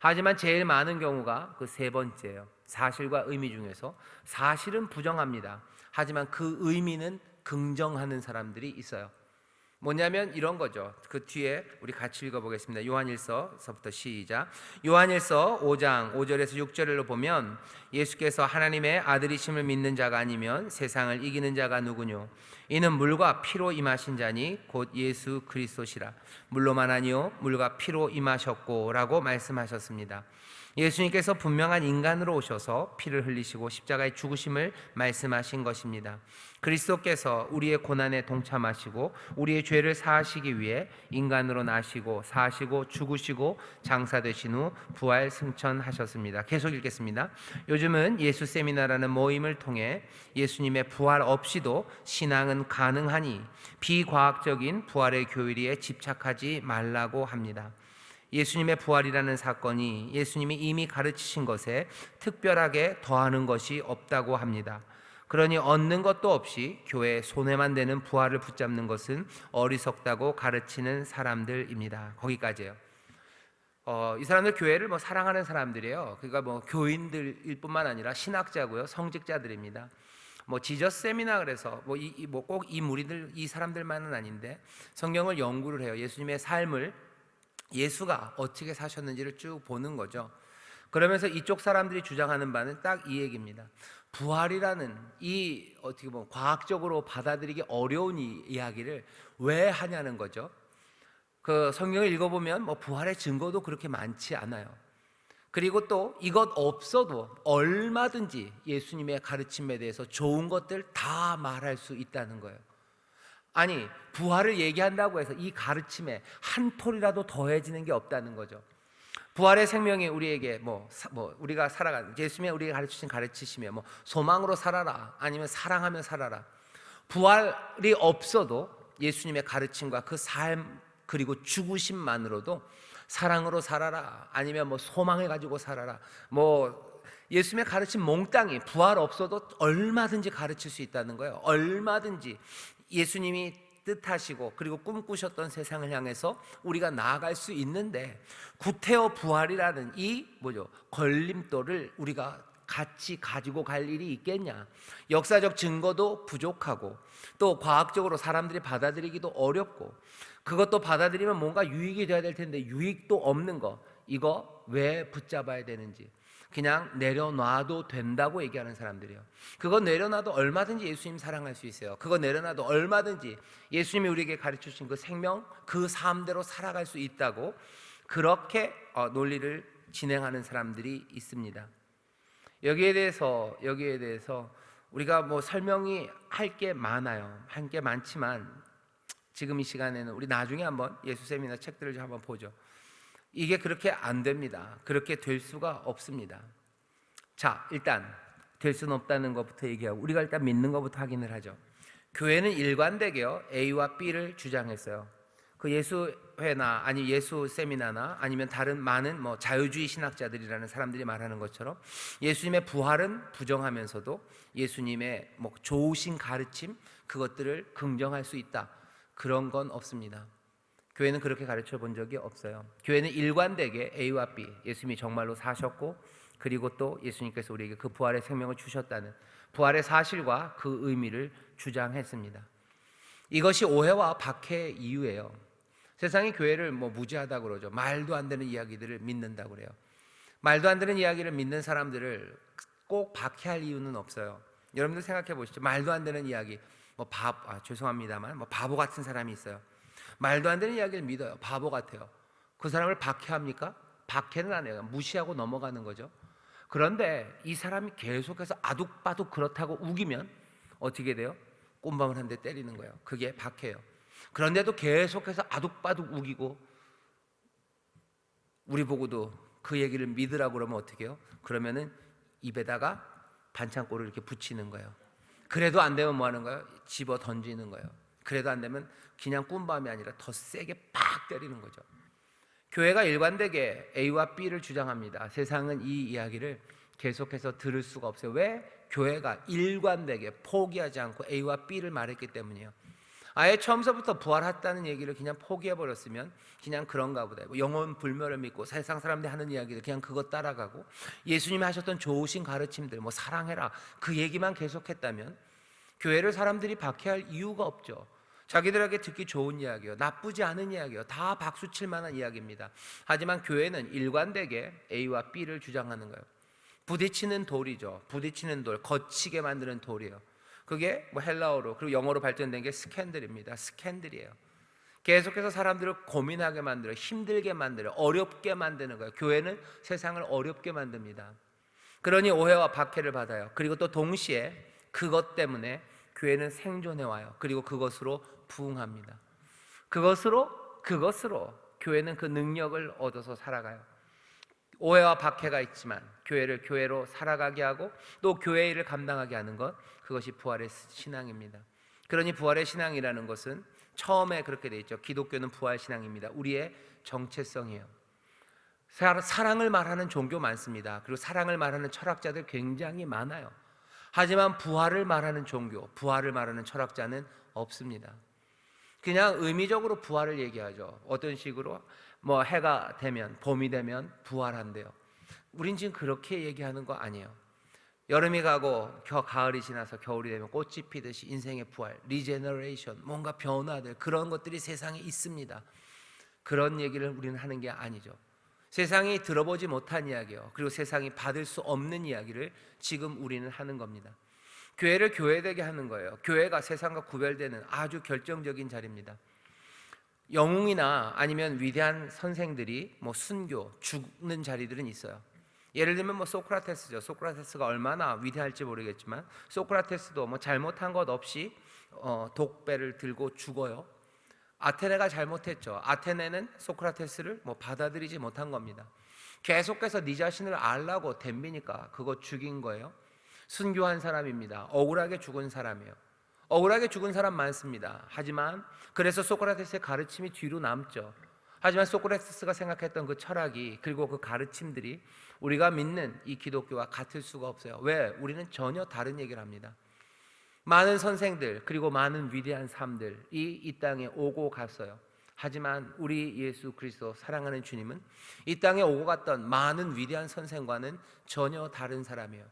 Speaker 1: 하지만 제일 많은 경우가 그 세 번째예요. 사실과 의미 중에서 사실은 부정합니다. 하지만 그 의미는 긍정하는 사람들이 있어요. 뭐냐면 이런 거죠. 그 뒤에 우리 같이 읽어보겠습니다. 요한일서서부터 시작. 요한일서 5장 5절에서 6절로 보면 예수께서 하나님의 아들이심을 믿는 자가 아니면 세상을 이기는 자가 누구뇨? 이는 물과 피로 임하신 자니 곧 예수 그리스도시라. 물로만 아니요 물과 피로 임하셨고 라고 말씀하셨습니다. 예수님께서 분명한 인간으로 오셔서 피를 흘리시고 십자가의 죽으심을 말씀하신 것입니다. 그리스도께서 우리의 고난에 동참하시고 우리의 죄를 사하시기 위해 인간으로 나시고 사시고 죽으시고 장사되신 후 부활 승천하셨습니다. 계속 읽겠습니다. 요즘은 예수 세미나라는 모임을 통해 예수님의 부활 없이도 신앙은 가능하니 비과학적인 부활의 교리에 집착하지 말라고 합니다. 예수님의 부활이라는 사건이 예수님이 이미 가르치신 것에 특별하게 더하는 것이 없다고 합니다. 그러니 얻는 것도 없이 교회에 손해만 되는 부활을 붙잡는 것은 어리석다고 가르치는 사람들입니다. 거기까지예요. 이 사람들 교회를 사랑하는 사람들이에요. 그러니까 교인들일 뿐만 아니라 신학자고요, 성직자들입니다. 지저스 세미나 그래서 꼭 이 무리들, 이 사람들만은 아닌데 성경을 연구를 해요. 예수님의 삶을, 예수가 어떻게 사셨는지를 쭉 보는 거죠. 그러면서 이쪽 사람들이 주장하는 바는 딱 이 얘기입니다. 부활이라는 이 어떻게 보면 과학적으로 받아들이기 어려운 이 이야기를 왜 하냐는 거죠. 그 성경을 읽어보면 부활의 증거도 그렇게 많지 않아요. 그리고 또 이것 없어도 얼마든지 예수님의 가르침에 대해서 좋은 것들 다 말할 수 있다는 거예요. 아니, 부활을 얘기한다고 해서 이 가르침에 한 톨이라도 더해지는 게 없다는 거죠. 부활의 생명이 우리에게 우리가 살아가는, 예수님이 우리에게 가르치신 가르치심에 소망으로 살아라, 아니면 사랑하며 살아라. 부활이 없어도 예수님의 가르침과 그 삶, 그리고 죽으심만으로도 사랑으로 살아라, 아니면 소망을 가지고 살아라, 예수님의 가르침 몽땅이 부활 없어도 얼마든지 가르칠 수 있다는 거예요. 얼마든지 예수님이 뜻하시고 그리고 꿈꾸셨던 세상을 향해서 우리가 나아갈 수 있는데, 구태여 부활이라는 이 걸림돌을 우리가 같이 가지고 갈 일이 있겠냐? 역사적 증거도 부족하고 또 과학적으로 사람들이 받아들이기도 어렵고, 그것도 받아들이면 뭔가 유익이 돼야 될 텐데 유익도 없는 거, 이거 왜 붙잡아야 되는지, 그냥 내려놔도 된다고 얘기하는 사람들이에요. 그거 내려놔도 얼마든지 예수님 사랑할 수 있어요. 그거 내려놔도 얼마든지 예수님이 우리에게 가르쳐주신 그 생명, 그 삶대로 살아갈 수 있다고, 그렇게 논리를 진행하는 사람들이 있습니다. 여기에 대해서 우리가 설명이 할 게 많아요. 할 게 많지만 지금 이 시간에는 우리 나중에 한번 예수 세미나 책들을 좀 한번 보죠. 이게 그렇게 안 됩니다. 그렇게 될 수가 없습니다. 자, 일단 될 수는 없다는 것부터 얘기하고 우리가 일단 믿는 것부터 확인을 하죠. 교회는 일관되게요, A와 B를 주장했어요. 그 예수회나 아니 예수 세미나나 아니면 다른 많은 자유주의 신학자들이라는 사람들이 말하는 것처럼 예수님의 부활은 부정하면서도 예수님의 좋으신 가르침, 그것들을 긍정할 수 있다, 그런 건 없습니다. 교회는 그렇게 가르쳐 본 적이 없어요. 교회는 일관되게 A와 B, 예수님이 정말로 사셨고 그리고 또 예수님께서 우리에게 그 부활의 생명을 주셨다는 부활의 사실과 그 의미를 주장했습니다. 이것이 오해와 박해의 이유예요. 세상이 교회를 무지하다고 그러죠. 말도 안 되는 이야기들을 믿는다고 그래요. 말도 안 되는 이야기를 믿는 사람들을 꼭 박해할 이유는 없어요. 여러분들 생각해 보시죠. 말도 안 되는 이야기, 죄송합니다만 바보 같은 사람이 있어요. 말도 안 되는 이야기를 믿어요. 바보 같아요. 그 사람을 박해합니까? 박해는 안 해요. 무시하고 넘어가는 거죠. 그런데 이 사람이 계속해서 아둑바둑 그렇다고 우기면 어떻게 돼요? 꼼밤을 한 대 때리는 거예요. 그게 박해예요. 그런데도 계속해서 아둑바둑 우기고 우리 보고도 그 얘기를 믿으라고 그러면 어떻게 해요? 그러면은 입에다가 반창고를 이렇게 붙이는 거예요. 그래도 안 되면 뭐 하는 거예요? 집어 던지는 거예요. 그래도 안 되면 그냥 꼼밤이 아니라 더 세게 팍 때리는 거죠. 교회가 일관되게 A와 B를 주장합니다. 세상은 이 이야기를 계속해서 들을 수가 없어요. 왜? 교회가 일관되게 포기하지 않고 A와 B를 말했기 때문이에요. 아예 처음서부터 부활했다는 얘기를 그냥 포기해버렸으면 그냥 그런가 보다, 영혼 불멸을 믿고 세상 사람들이 하는 이야기들 그냥 그것 따라가고 예수님이 하셨던 좋으신 가르침들, 사랑해라, 그 얘기만 계속했다면 교회를 사람들이 박해할 이유가 없죠. 자기들에게 듣기 좋은 이야기요, 나쁘지 않은 이야기요, 다 박수칠 만한 이야기입니다. 하지만 교회는 일관되게 A와 B를 주장하는 거예요. 부딪히는 돌이죠. 부딪히는 돌, 거치게 만드는 돌이에요. 그게 헬라어로 그리고 영어로 발전된 게 스캔들입니다. 스캔들이에요. 계속해서 사람들을 고민하게 만들어, 힘들게 만들어, 어렵게 만드는 거예요. 교회는 세상을 어렵게 만듭니다. 그러니 오해와 박해를 받아요. 그리고 또 동시에 그것 때문에 교회는 생존해 와요. 그리고 그것으로 부흥합니다. 그것으로 교회는 그 능력을 얻어서 살아가요. 오해와 박해가 있지만 교회를 교회로 살아가게 하고 또 교회 일을 감당하게 하는 것, 그것이 부활의 신앙입니다. 그러니 부활의 신앙이라는 것은 처음에 그렇게 돼 있죠. 기독교는 부활 신앙입니다. 우리의 정체성이에요. 사랑을 말하는 종교 많습니다. 그리고 사랑을 말하는 철학자들 굉장히 많아요. 하지만 부활을 말하는 종교, 부활을 말하는 철학자는 없습니다. 그냥 의미적으로 부활을 얘기하죠. 어떤 식으로 해가 되면, 봄이 되면 부활한대요. 우린 지금 그렇게 얘기하는 거 아니에요. 여름이 가고 가을이 지나서 겨울이 되면 꽃이 피듯이 인생의 부활, 리제너레이션, 뭔가 변화될 그런 것들이 세상에 있습니다. 그런 얘기를 우리는 하는 게 아니죠. 세상이 들어보지 못한 이야기요, 그리고 세상이 받을 수 없는 이야기를 지금 우리는 하는 겁니다. 교회를 교회되게 하는 거예요. 교회가 세상과 구별되는 아주 결정적인 자리입니다. 영웅이나 아니면 위대한 선생들이 순교, 죽는 자리들은 있어요. 예를 들면 소크라테스죠. 소크라테스가 얼마나 위대할지 모르겠지만 소크라테스도 잘못한 것 없이 독배를 들고 죽어요. 아테네가 잘못했죠. 아테네는 소크라테스를 받아들이지 못한 겁니다. 계속해서 네 자신을 알라고 덤비니까 그거 죽인 거예요. 순교한 사람입니다. 억울하게 죽은 사람이에요. 억울하게 죽은 사람 많습니다. 하지만 그래서 소크라테스의 가르침이 뒤로 남죠. 하지만 소크라테스가 생각했던 그 철학이, 그리고 그 가르침들이 우리가 믿는 이 기독교와 같을 수가 없어요. 왜? 우리는 전혀 다른 얘기를 합니다. 많은 선생들 그리고 많은 위대한 삶들이 이 땅에 오고 갔어요. 하지만 우리 예수 그리스도 사랑하는 주님은 이 땅에 오고 갔던 많은 위대한 선생과는 전혀 다른 사람이에요.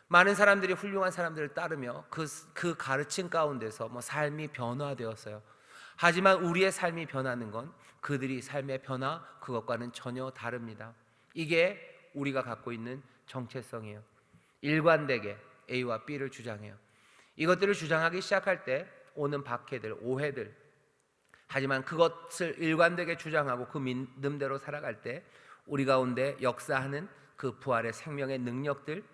Speaker 1: 많은 사람들이 훌륭한 사람들을 따르며 그 가르침 가운데서 삶이 변화되었어요. 하지만 우리의 삶이 변하는 건 그들이 삶의 변화 그것과는 전혀 다릅니다. 이게 우리가 갖고 있는 정체성이에요. 일관되게 A와 B를 주장해요. 이것들을 주장하기 시작할 때 오는 박해들, 오해들, 하지만 그것을 일관되게 주장하고 그 믿음대로 살아갈 때 우리 가운데 역사하는 그 부활의 생명의 능력들,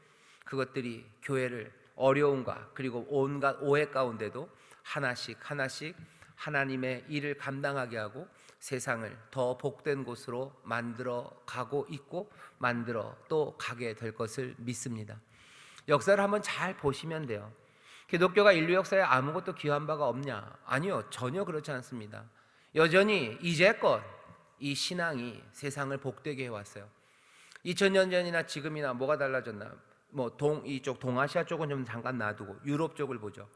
Speaker 1: 그것들이 교회를 어려움과 그리고 온갖 오해 가운데도 하나씩 하나씩 하나님의 일을 감당하게 하고 세상을 더 복된 곳으로 만들어 가고 있고 만들어 또 가게 될 것을 믿습니다. 역사를 한번 잘 보시면 돼요. 기독교가 인류 역사에 아무것도 기여한 바가 없냐? 아니요, 전혀 그렇지 않습니다. 여전히 이제껏 이 신앙이 세상을 복되게 해왔어요. 2000년 전이나 지금이나 뭐가 달라졌나? 이쪽 동아시아 쪽은 좀 잠깐 놔두고 유럽 쪽을 보죠.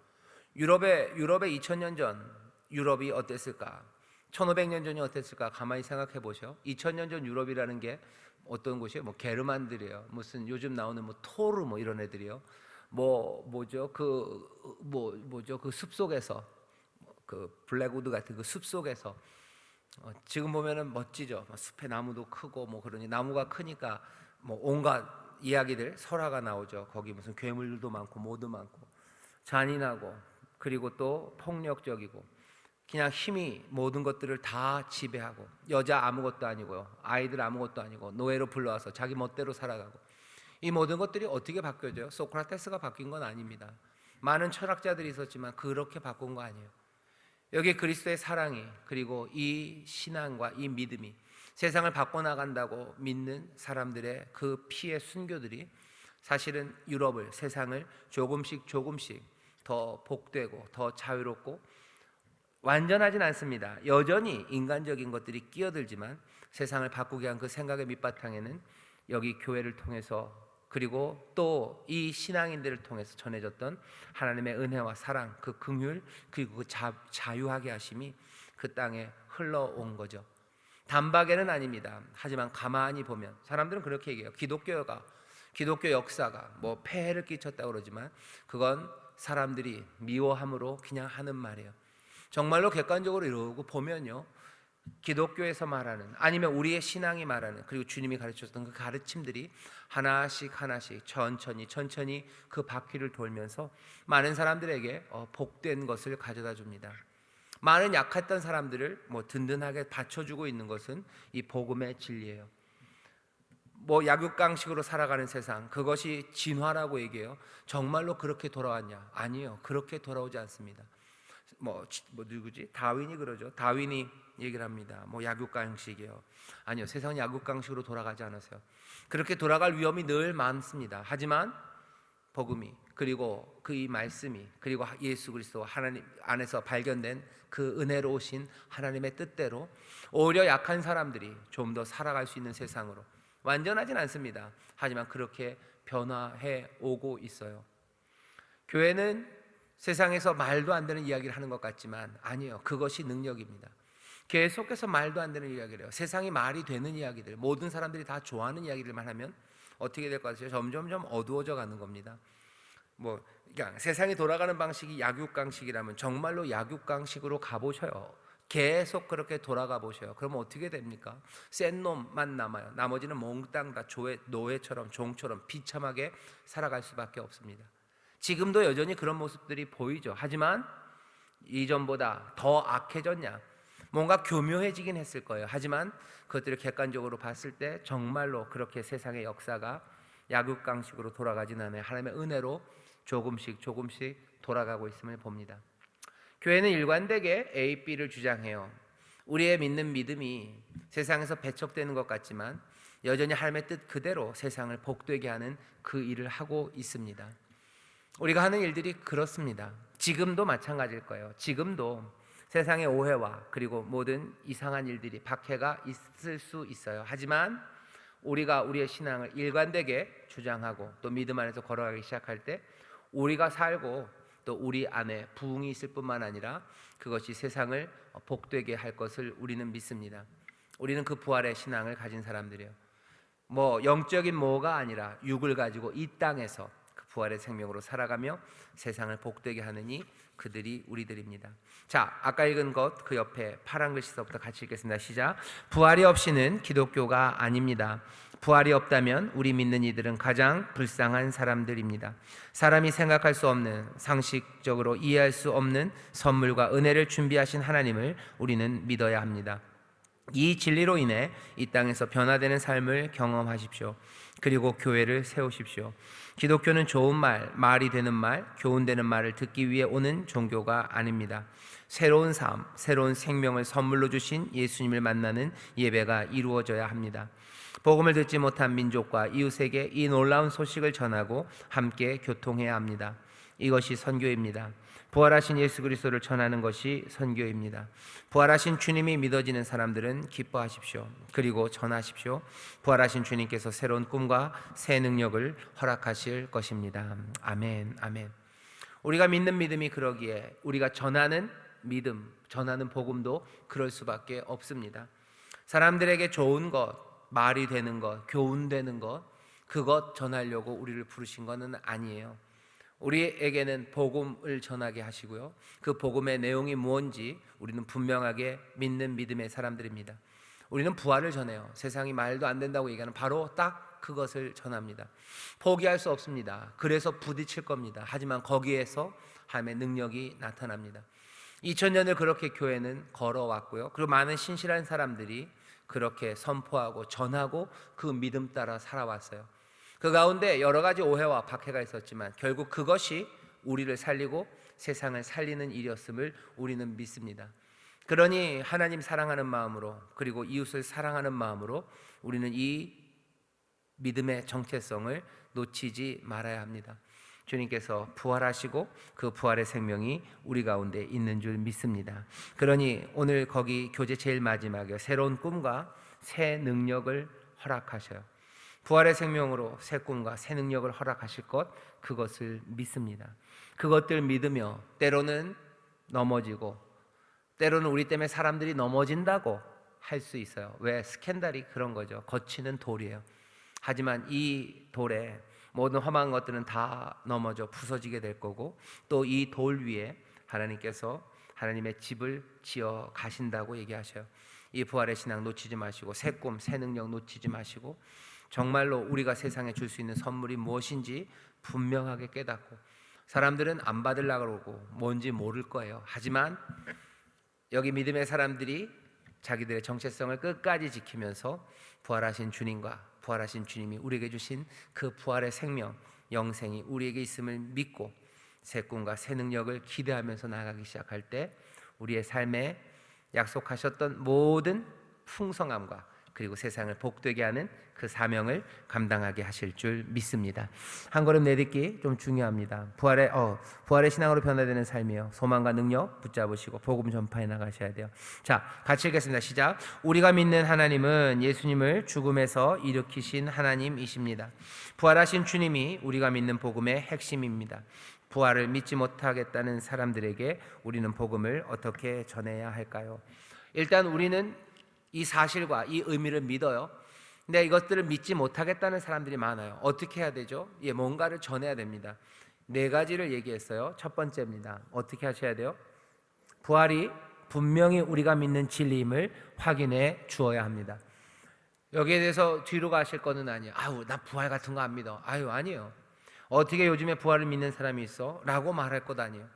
Speaker 1: 유럽의 2000년 전 유럽이 어땠을까? 1500년 전이 어땠을까? 가만히 생각해 보셔. 2000년 전 유럽이라는 게 어떤 곳이에요? 게르만들이에요. 무슨 요즘 나오는 토르 이런 애들이요. 그 숲속에서 그 블랙우드 같은 그 숲속에서 지금 보면은 멋지죠. 숲에 나무도 크고 그러니 나무가 크니까 온갖 이야기들 설화가 나오죠. 거기 무슨 괴물도 많고 모두 많고 잔인하고 그리고 또 폭력적이고 그냥 힘이 모든 것들을 다 지배하고 여자 아무것도 아니고요. 아이들 아무것도 아니고 노예로 불러와서 자기 멋대로 살아가고 이 모든 것들이 어떻게 바뀌어져요? 소크라테스가 바뀐 건 아닙니다. 많은 철학자들이 있었지만 그렇게 바꾼 거 아니에요. 여기 그리스도의 사랑이 그리고 이 신앙과 이 믿음이 세상을 바꿔나간다고 믿는 사람들의 그 피의 순교들이 사실은 유럽을 세상을 조금씩 더 복되고 더 자유롭고 완전하진 않습니다. 여전히 인간적인 것들이 끼어들지만 세상을 바꾸게 한 그 생각의 밑바탕에는 여기 교회를 통해서 그리고 또 이 신앙인들을 통해서 전해졌던 하나님의 은혜와 사랑, 그 긍휼 그리고 그 자유하게 하심이 그 땅에 흘러온 거죠. 단박에는 아닙니다. 하지만 가만히 보면 사람들은 그렇게 얘기해요. 기독교 역사가 폐해를 끼쳤다고 그러지만 그건 사람들이 미워함으로 그냥 하는 말이에요. 정말로 객관적으로 이러고 보면요, 기독교에서 말하는 아니면 우리의 신앙이 말하는 그리고 주님이 가르쳤던 그 가르침들이 하나씩 천천히 그 바퀴를 돌면서 많은 사람들에게 복된 것을 가져다 줍니다. 많은 약했던 사람들을 든든하게 받쳐주고 있는 것은 이 복음의 진리예요. 약육강식으로 살아가는 세상, 그것이 진화라고 얘기해요. 정말로 그렇게 돌아왔냐? 아니요, 그렇게 돌아오지 않습니다. 누구지? 다윈이 그러죠. 다윈이 얘기를 합니다. 약육강식이에요. 아니요, 세상은 약육강식으로 돌아가지 않았어요. 그렇게 돌아갈 위험이 늘 많습니다. 하지만 복음이 그리고 그 이 말씀이 그리고 예수 그리스도 하나님 안에서 발견된 그 은혜로우신 하나님의 뜻대로 오히려 약한 사람들이 좀 더 살아갈 수 있는 세상으로, 완전하진 않습니다. 하지만 그렇게 변화해 오고 있어요. 교회는 세상에서 말도 안 되는 이야기를 하는 것 같지만 아니에요. 그것이 능력입니다. 계속해서 말도 안 되는 이야기를 해요. 세상이 말이 되는 이야기들, 모든 사람들이 다 좋아하는 이야기들만 하면 어떻게 될 것 같아요? 점점점 어두워져 가는 겁니다. 그러니까 세상이 돌아가는 방식이 약육강식이라면 정말로 약육강식으로 가보셔요. 계속 그렇게 돌아가 보셔요. 그러면 어떻게 됩니까? 센 놈만 남아요. 나머지는 몽땅 다 노예처럼 종처럼 비참하게 살아갈 수밖에 없습니다. 지금도 여전히 그런 모습들이 보이죠. 하지만 이전보다 더 악해졌냐? 뭔가 교묘해지긴 했을 거예요. 하지만 그것들을 객관적으로 봤을 때 정말로 그렇게 세상의 역사가 약육강식으로 돌아가진 않아요. 하나님의 은혜로 조금씩 돌아가고 있음을 봅니다. 교회는 일관되게 A, B를 주장해요. 우리의 믿는 믿음이 세상에서 배척되는 것 같지만 여전히 하나님의 뜻 그대로 세상을 복되게 하는 그 일을 하고 있습니다. 우리가 하는 일들이 그렇습니다. 지금도 마찬가지일 거예요. 지금도 세상의 오해와 그리고 모든 이상한 일들이 박해가 있을 수 있어요. 하지만 우리가 우리의 신앙을 일관되게 주장하고 또 믿음 안에서 걸어가기 시작할 때 우리가 살고 또 우리 안에 부흥이 있을 뿐만 아니라 그것이 세상을 복되게 할 것을 우리는 믿습니다. 우리는 그 부활의 신앙을 가진 사람들이에요. 뭐 영적인 뭐가 아니라 육을 가지고 이 땅에서 그 부활의 생명으로 살아가며 세상을 복되게 하느니 그들이 우리들입니다. 자, 아까 읽은 것 그 옆에 파란 글씨서부터 같이 읽겠습니다. 시작. 부활이 없이는 기독교가 아닙니다. 부활이 없다면 우리 믿는 이들은 가장 불쌍한 사람들입니다. 사람이 생각할 수 없는, 상식적으로 이해할 수 없는 선물과 은혜를 준비하신 하나님을 우리는 믿어야 합니다. 이 진리로 인해 이 땅에서 변화되는 삶을 경험하십시오. 그리고 교회를 세우십시오. 기독교는 좋은 말, 말이 되는 말, 교훈되는 말을 듣기 위해 오는 종교가 아닙니다. 새로운 삶, 새로운 생명을 선물로 주신 예수님을 만나는 예배가 이루어져야 합니다. 복음을 듣지 못한 민족과 이웃에게 이 놀라운 소식을 전하고 함께 교통해야 합니다. 이것이 선교입니다. 부활하신 예수 그리스도를 전하는 것이 선교입니다. 부활하신 주님이 믿어지는 사람들은 기뻐하십시오. 그리고 전하십시오. 부활하신 주님께서 새로운 꿈과 새 능력을 허락하실 것입니다. 아멘, 아멘. 우리가 믿는 믿음이 그러기에 우리가 전하는 믿음, 전하는 복음도 그럴 수밖에 없습니다. 사람들에게 좋은 것, 말이 되는 것, 교훈되는 것, 그것 전하려고 우리를 부르신 것은 아니에요. 우리에게는 복음을 전하게 하시고요, 그 복음의 내용이 무엇인지 우리는 분명하게 믿는 믿음의 사람들입니다. 우리는 부활을 전해요. 세상이 말도 안 된다고 얘기하는 바로 딱 그것을 전합니다. 포기할 수 없습니다. 그래서 부딪힐 겁니다. 하지만 거기에서 하나님의 능력이 나타납니다. 2000년을 그렇게 교회는 걸어왔고요, 그리고 많은 신실한 사람들이 그렇게 선포하고 전하고 그 믿음 따라 살아왔어요. 그 가운데 여러 가지 오해와 박해가 있었지만 결국 그것이 우리를 살리고 세상을 살리는 일이었음을 우리는 믿습니다. 그러니 하나님 사랑하는 마음으로, 그리고 이웃을 사랑하는 마음으로 우리는 이 믿음의 정체성을 놓치지 말아야 합니다. 주님께서 부활하시고 그 부활의 생명이 우리 가운데 있는 줄 믿습니다. 그러니 오늘 거기 교제 제일 마지막에 새로운 꿈과 새 능력을 허락하셔요. 부활의 생명으로 새 꿈과 새 능력을 허락하실 것, 그것을 믿습니다. 그것들 믿으며 때로는 넘어지고, 때로는 우리 때문에 사람들이 넘어진다고 할 수 있어요. 왜? 스캔들이 그런 거죠. 거치는 돌이에요. 하지만 이 돌에 모든 험한 것들은 다 넘어져 부서지게 될 거고, 또 이 돌 위에 하나님께서 하나님의 집을 지어 가신다고 얘기하셔요. 이 부활의 신앙 놓치지 마시고, 새 꿈, 새 능력 놓치지 마시고, 정말로 우리가 세상에 줄 수 있는 선물이 무엇인지 분명하게 깨닫고, 사람들은 안 받으려고 그러고 뭔지 모를 거예요. 하지만 여기 믿음의 사람들이 자기들의 정체성을 끝까지 지키면서 부활하신 주님과 부활하신 주님이 우리에게 주신 그 부활의 생명, 영생이 우리에게 있음을 믿고 새 꿈과 새 능력을 기대하면서 나아가기 시작할 때 우리의 삶에 약속하셨던 모든 풍성함과 그리고 세상을 복되게 하는 그 사명을 감당하게 하실 줄 믿습니다. 한 걸음 내딛기 좀 중요합니다. 부활의 신앙으로 변화되는 삶이요, 소망과 능력 붙잡으시고 복음 전파해 나가셔야 돼요. 자, 같이 읽겠습니다. 시작. 우리가 믿는 하나님은 예수님을 죽음에서 일으키신 하나님이십니다. 부활하신 주님이 우리가 믿는 복음의 핵심입니다. 부활을 믿지 못하겠다는 사람들에게 우리는 복음을 어떻게 전해야 할까요? 일단 우리는 이 사실과 이 의미를 믿어요. 근데 이것들을 믿지 못하겠다는 사람들이 많아요. 어떻게 해야 되죠? 뭔가를 전해야 됩니다. 4가지를 얘기했어요. 첫 번째입니다. 어떻게 하셔야 돼요? 부활이 분명히 우리가 믿는 진리임을 확인해 주어야 합니다. 여기에 대해서 뒤로 가실 거는 아니에요. 나 부활 같은 거 안 믿어. 아니에요. 어떻게 요즘에 부활을 믿는 사람이 있어? 라고 말할 것 아니에요.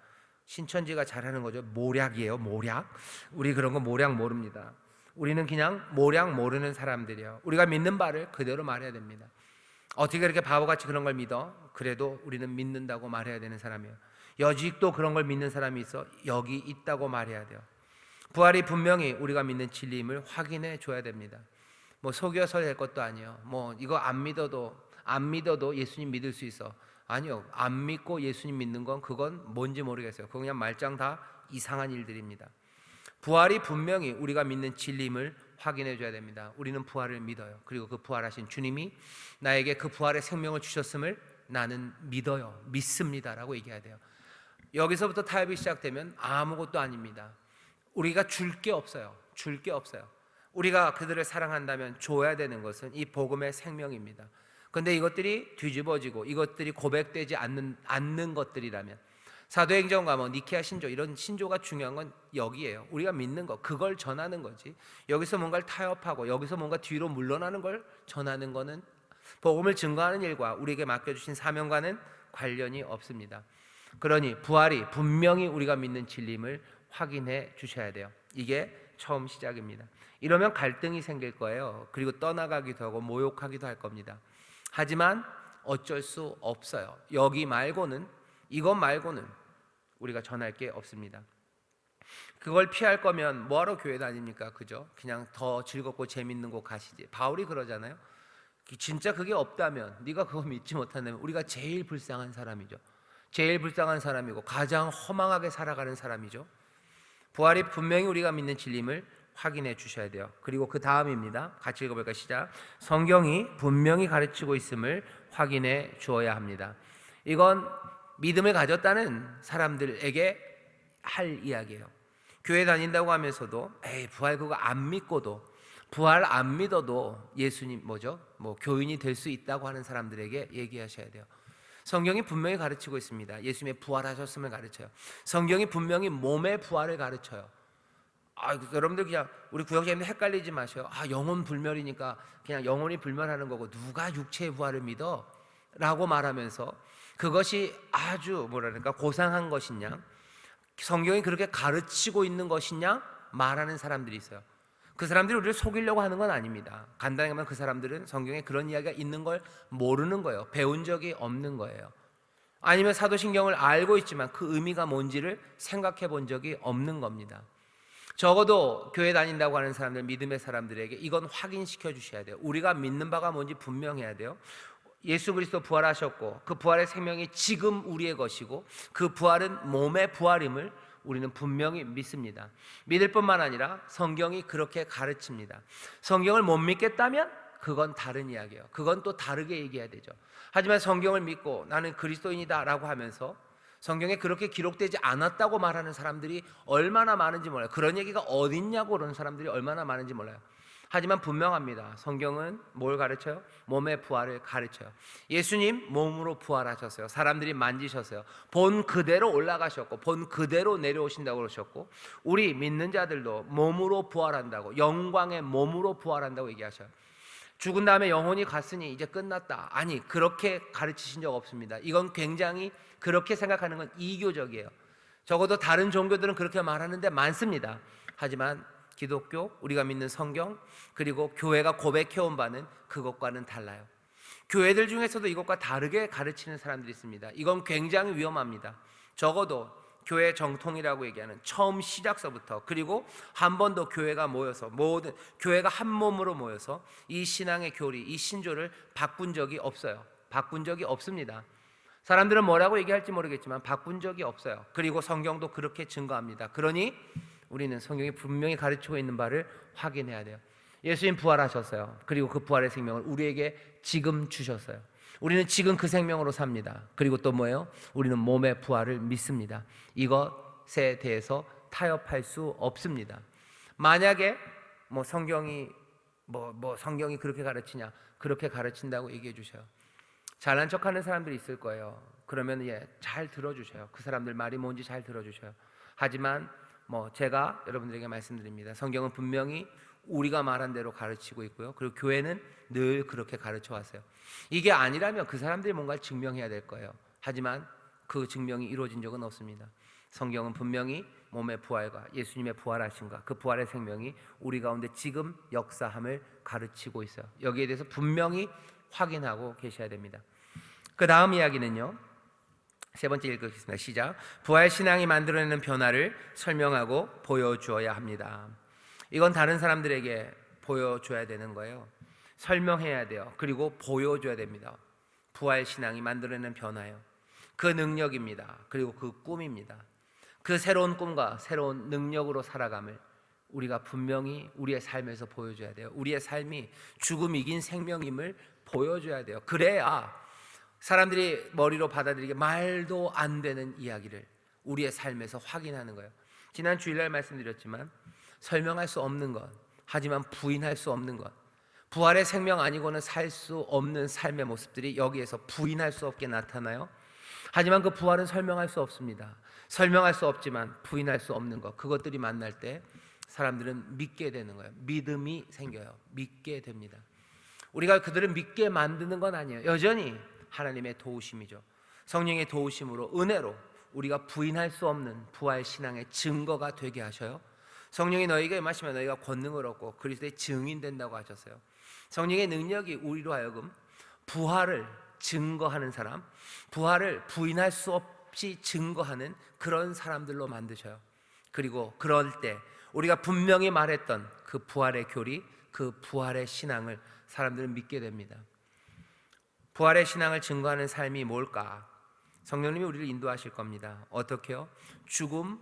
Speaker 1: 신천지가 잘하는 거죠. 모략이에요, 모략. 우리 그런 거 모략 모릅니다. 우리는 그냥 모략 모르는 사람들이에요. 우리가 믿는 바를 그대로 말해야 됩니다. 어떻게 그렇게 바보같이 그런 걸 믿어? 그래도 우리는 믿는다고 말해야 되는 사람이에요. 여직도 그런 걸 믿는 사람이 있어? 여기 있다고 말해야 돼요. 부활이 분명히 우리가 믿는 진리임을 확인해 줘야 됩니다. 속여서 될 것도 아니에요. 이거 안 믿어도 예수님 믿을 수 있어. 아니요, 안 믿고 예수님 믿는 건 그건 뭔지 모르겠어요. 그건 그냥 말짱 다 이상한 일들입니다. 부활이 분명히 우리가 믿는 진리임을 확인해 줘야 됩니다. 우리는 부활을 믿어요. 그리고 그 부활하신 주님이 나에게 그 부활의 생명을 주셨음을 나는 믿어요, 믿습니다라고 얘기해야 돼요. 여기서부터 타협이 시작되면 아무것도 아닙니다. 우리가 줄 게 없어요. 줄 게 없어요. 우리가 그들을 사랑한다면 줘야 되는 것은 이 복음의 생명입니다. 그런데 이것들이 뒤집어지고 이것들이 고백되지 않는 것들이라면, 사도행전과 뭐 니케아 신조, 이런 신조가 중요한 건 여기에요. 우리가 믿는 거, 그걸 전하는 거지. 여기서 뭔가를 타협하고 여기서 뭔가 뒤로 물러나는 걸 전하는 거는 복음을 증거하는 일과 우리에게 맡겨주신 사명과는 관련이 없습니다. 그러니 부활이 분명히 우리가 믿는 진리임을 확인해 주셔야 돼요. 이게 처음 시작입니다. 이러면 갈등이 생길 거예요. 그리고 떠나가기도 하고 모욕하기도 할 겁니다. 하지만 어쩔 수 없어요. 여기 말고는, 이것 말고는 우리가 전할 게 없습니다. 그걸 피할 거면 뭐하러 교회 다닙니까? 그죠? 그냥 더 즐겁고 재밌는 곳 가시지. 바울이 그러잖아요. 진짜 그게 없다면, 네가 그거 믿지 못한다면 우리가 제일 불쌍한 사람이죠. 제일 불쌍한 사람이고 가장 허망하게 살아가는 사람이죠. 부활이 분명히 우리가 믿는 진리임을 확인해 주셔야 돼요. 그리고 그 다음입니다. 같이 읽어볼까요? 시작. 성경이 분명히 가르치고 있음을 확인해 주어야 합니다. 이건 믿음을 가졌다는 사람들에게 할 이야기예요. 교회 다닌다고 하면서도 에이 부활 그거 안 믿고도, 부활 안 믿어도 예수님 뭐 교인이 될 수 있다고 하는 사람들에게 얘기하셔야 돼요. 성경이 분명히 가르치고 있습니다. 예수님의 부활하셨음을 가르쳐요. 성경이 분명히 몸의 부활을 가르쳐요. 여러분들 그냥 우리 구역장님들 헷갈리지 마셔요. 영혼 불멸이니까 그냥 영혼이 불멸하는 거고 누가 육체의 부활을 믿어? 라고 말하면서 그것이 아주 고상한 것이냐, 성경이 그렇게 가르치고 있는 것이냐 말하는 사람들이 있어요. 그 사람들이 우리를 속이려고 하는 건 아닙니다. 간단하게 말하면 그 사람들은 성경에 그런 이야기가 있는 걸 모르는 거예요. 배운 적이 없는 거예요. 아니면 사도신경을 알고 있지만 그 의미가 뭔지를 생각해 본 적이 없는 겁니다. 적어도 교회 다닌다고 하는 사람들, 믿음의 사람들에게 이건 확인시켜 주셔야 돼요. 우리가 믿는 바가 뭔지 분명해야 돼요. 예수 그리스도 부활하셨고 그 부활의 생명이 지금 우리의 것이고 그 부활은 몸의 부활임을 우리는 분명히 믿습니다. 믿을 뿐만 아니라 성경이 그렇게 가르칩니다. 성경을 못 믿겠다면 그건 다른 이야기예요. 그건 또 다르게 얘기해야 되죠. 하지만 성경을 믿고 나는 그리스도인이다 라고 하면서 성경에 그렇게 기록되지 않았다고 말하는 사람들이 얼마나 많은지 몰라요. 그런 얘기가 어딨냐고 그러는 사람들이 얼마나 많은지 몰라요. 하지만 분명합니다. 성경은 뭘 가르쳐요? 몸의 부활을 가르쳐요. 예수님 몸으로 부활하셨어요. 사람들이 만지셨어요. 본 그대로 올라가셨고 본 그대로 내려오신다고 그러셨고, 우리 믿는 자들도 몸으로 부활한다고, 영광의 몸으로 부활한다고 얘기하셔요. 죽은 다음에 영혼이 갔으니 이제 끝났다. 아니, 그렇게 가르치신 적 없습니다. 이건 굉장히, 그렇게 생각하는 건 이교적이에요. 적어도 다른 종교들은 그렇게 말하는데 많습니다. 하지만 기독교, 우리가 믿는 성경, 그리고 교회가 고백해온 바는 그것과는 달라요. 교회들 중에서도 이것과 다르게 가르치는 사람들이 있습니다. 이건 굉장히 위험합니다. 적어도 교회 정통이라고 얘기하는 처음 시작서부터, 그리고 한 번도 교회가 모여서, 모든 교회가 한 몸으로 모여서 이 신앙의 교리, 이 신조를 바꾼 적이 없어요. 바꾼 적이 없습니다. 사람들은 뭐라고 얘기할지 모르겠지만 바꾼 적이 없어요. 그리고 성경도 그렇게 증거합니다. 그러니 우리는 성경이 분명히 가르치고 있는 바를 확인해야 돼요. 예수님 부활하셨어요. 그리고 그 부활의 생명을 우리에게 지금 주셨어요. 우리는 지금 그 생명으로 삽니다. 그리고 또 뭐예요? 우리는 몸의 부활을 믿습니다. 이것에 대해서 타협할 수 없습니다. 만약에 성경이 성경이 그렇게 가르치냐, 그렇게 가르친다고 얘기해 주셔요. 잘난 척하는 사람들이 있을 거예요. 그러면 잘 들어주셔요. 그 사람들 말이 뭔지 잘 들어주셔요. 하지만 제가 여러분들에게 말씀드립니다. 성경은 분명히 우리가 말한 대로 가르치고 있고요. 그리고 교회는 늘 그렇게 가르쳐 왔어요. 이게 아니라면 그 사람들이 뭔가를 증명해야 될 거예요. 하지만 그 증명이 이루어진 적은 없습니다. 성경은 분명히 몸의 부활과 예수님의 부활하심과 그 부활의 생명이 우리 가운데 지금 역사함을 가르치고 있어요. 여기에 대해서 분명히 확인하고 계셔야 됩니다. 그 다음 이야기는요, 세 번째 읽겠습니다. 시작. 부활 신앙이 만들어내는 변화를 설명하고 보여주어야 합니다. 이건 다른 사람들에게 보여줘야 되는 거예요. 설명해야 돼요. 그리고 보여줘야 됩니다. 부활 신앙이 만들어내는 변화예요. 그 능력입니다. 그리고 그 꿈입니다. 그 새로운 꿈과 새로운 능력으로 살아감을 우리가 분명히 우리의 삶에서 보여줘야 돼요. 우리의 삶이 죽음 이긴 생명임을 보여줘야 돼요. 그래야 사람들이 머리로 받아들이게 말도 안 되는 이야기를 우리의 삶에서 확인하는 거예요. 지난 주일날 말씀드렸지만 설명할 수 없는 것, 하지만 부인할 수 없는 것, 부활의 생명 아니고는 살 수 없는 삶의 모습들이 여기에서 부인할 수 없게 나타나요. 하지만 그 부활은 설명할 수 없습니다. 설명할 수 없지만 부인할 수 없는 것, 그것들이 만날 때 사람들은 믿게 되는 거예요. 믿음이 생겨요. 믿게 됩니다. 우리가 그들을 믿게 만드는 건 아니에요. 여전히 하나님의 도우심이죠. 성령의 도우심으로, 은혜로 우리가 부인할 수 없는 부활 신앙의 증거가 되게 하셔요. 성령이 너희에게 임하시면 너희가 권능을 얻고 그리스도의 증인 된다고 하셨어요. 성령의 능력이 우리로 하여금 부활을 증거하는 사람, 부활을 부인할 수 없이 증거하는 그런 사람들로 만드셔요. 그리고 그럴 때 우리가 분명히 말했던 그 부활의 교리, 그 부활의 신앙을 사람들은 믿게 됩니다. 부활의 신앙을 증거하는 삶이 뭘까? 성령님이 우리를 인도하실 겁니다. 어떻게요? 죽음,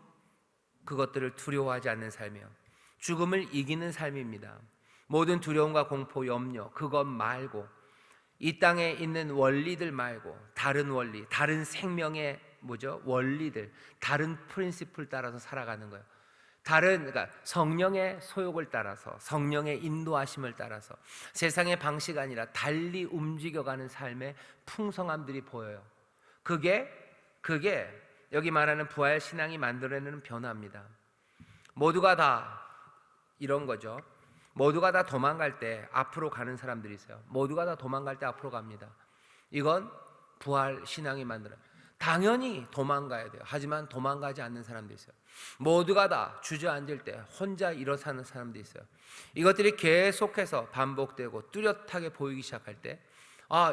Speaker 1: 그것들을 두려워하지 않는 삶이요, 죽음을 이기는 삶입니다. 모든 두려움과 공포, 염려, 그것 말고, 이 땅에 있는 원리들 말고 다른 원리, 다른 생명의 원리들, 다른 프린시플 따라서 살아가는 거예요. 그러니까 성령의 소욕을 따라서, 성령의 인도하심을 따라서 세상의 방식 아니라 달리 움직여가는 삶의 풍성함들이 보여요. 그게 여기 말하는 부활 신앙이 만들어내는 변화입니다. 모두가 다 이런 거죠. 모두가 다 도망갈 때 앞으로 가는 사람들이 있어요. 모두가 다 도망갈 때 앞으로 갑니다. 이건 부활 신앙이 만들어요. 당연히 도망가야 돼요. 하지만 도망가지 않는 사람도 있어요. 모두가 다 주저앉을 때 혼자 일어서는 사람도 있어요. 이것들이 계속해서 반복되고 뚜렷하게 보이기 시작할 때,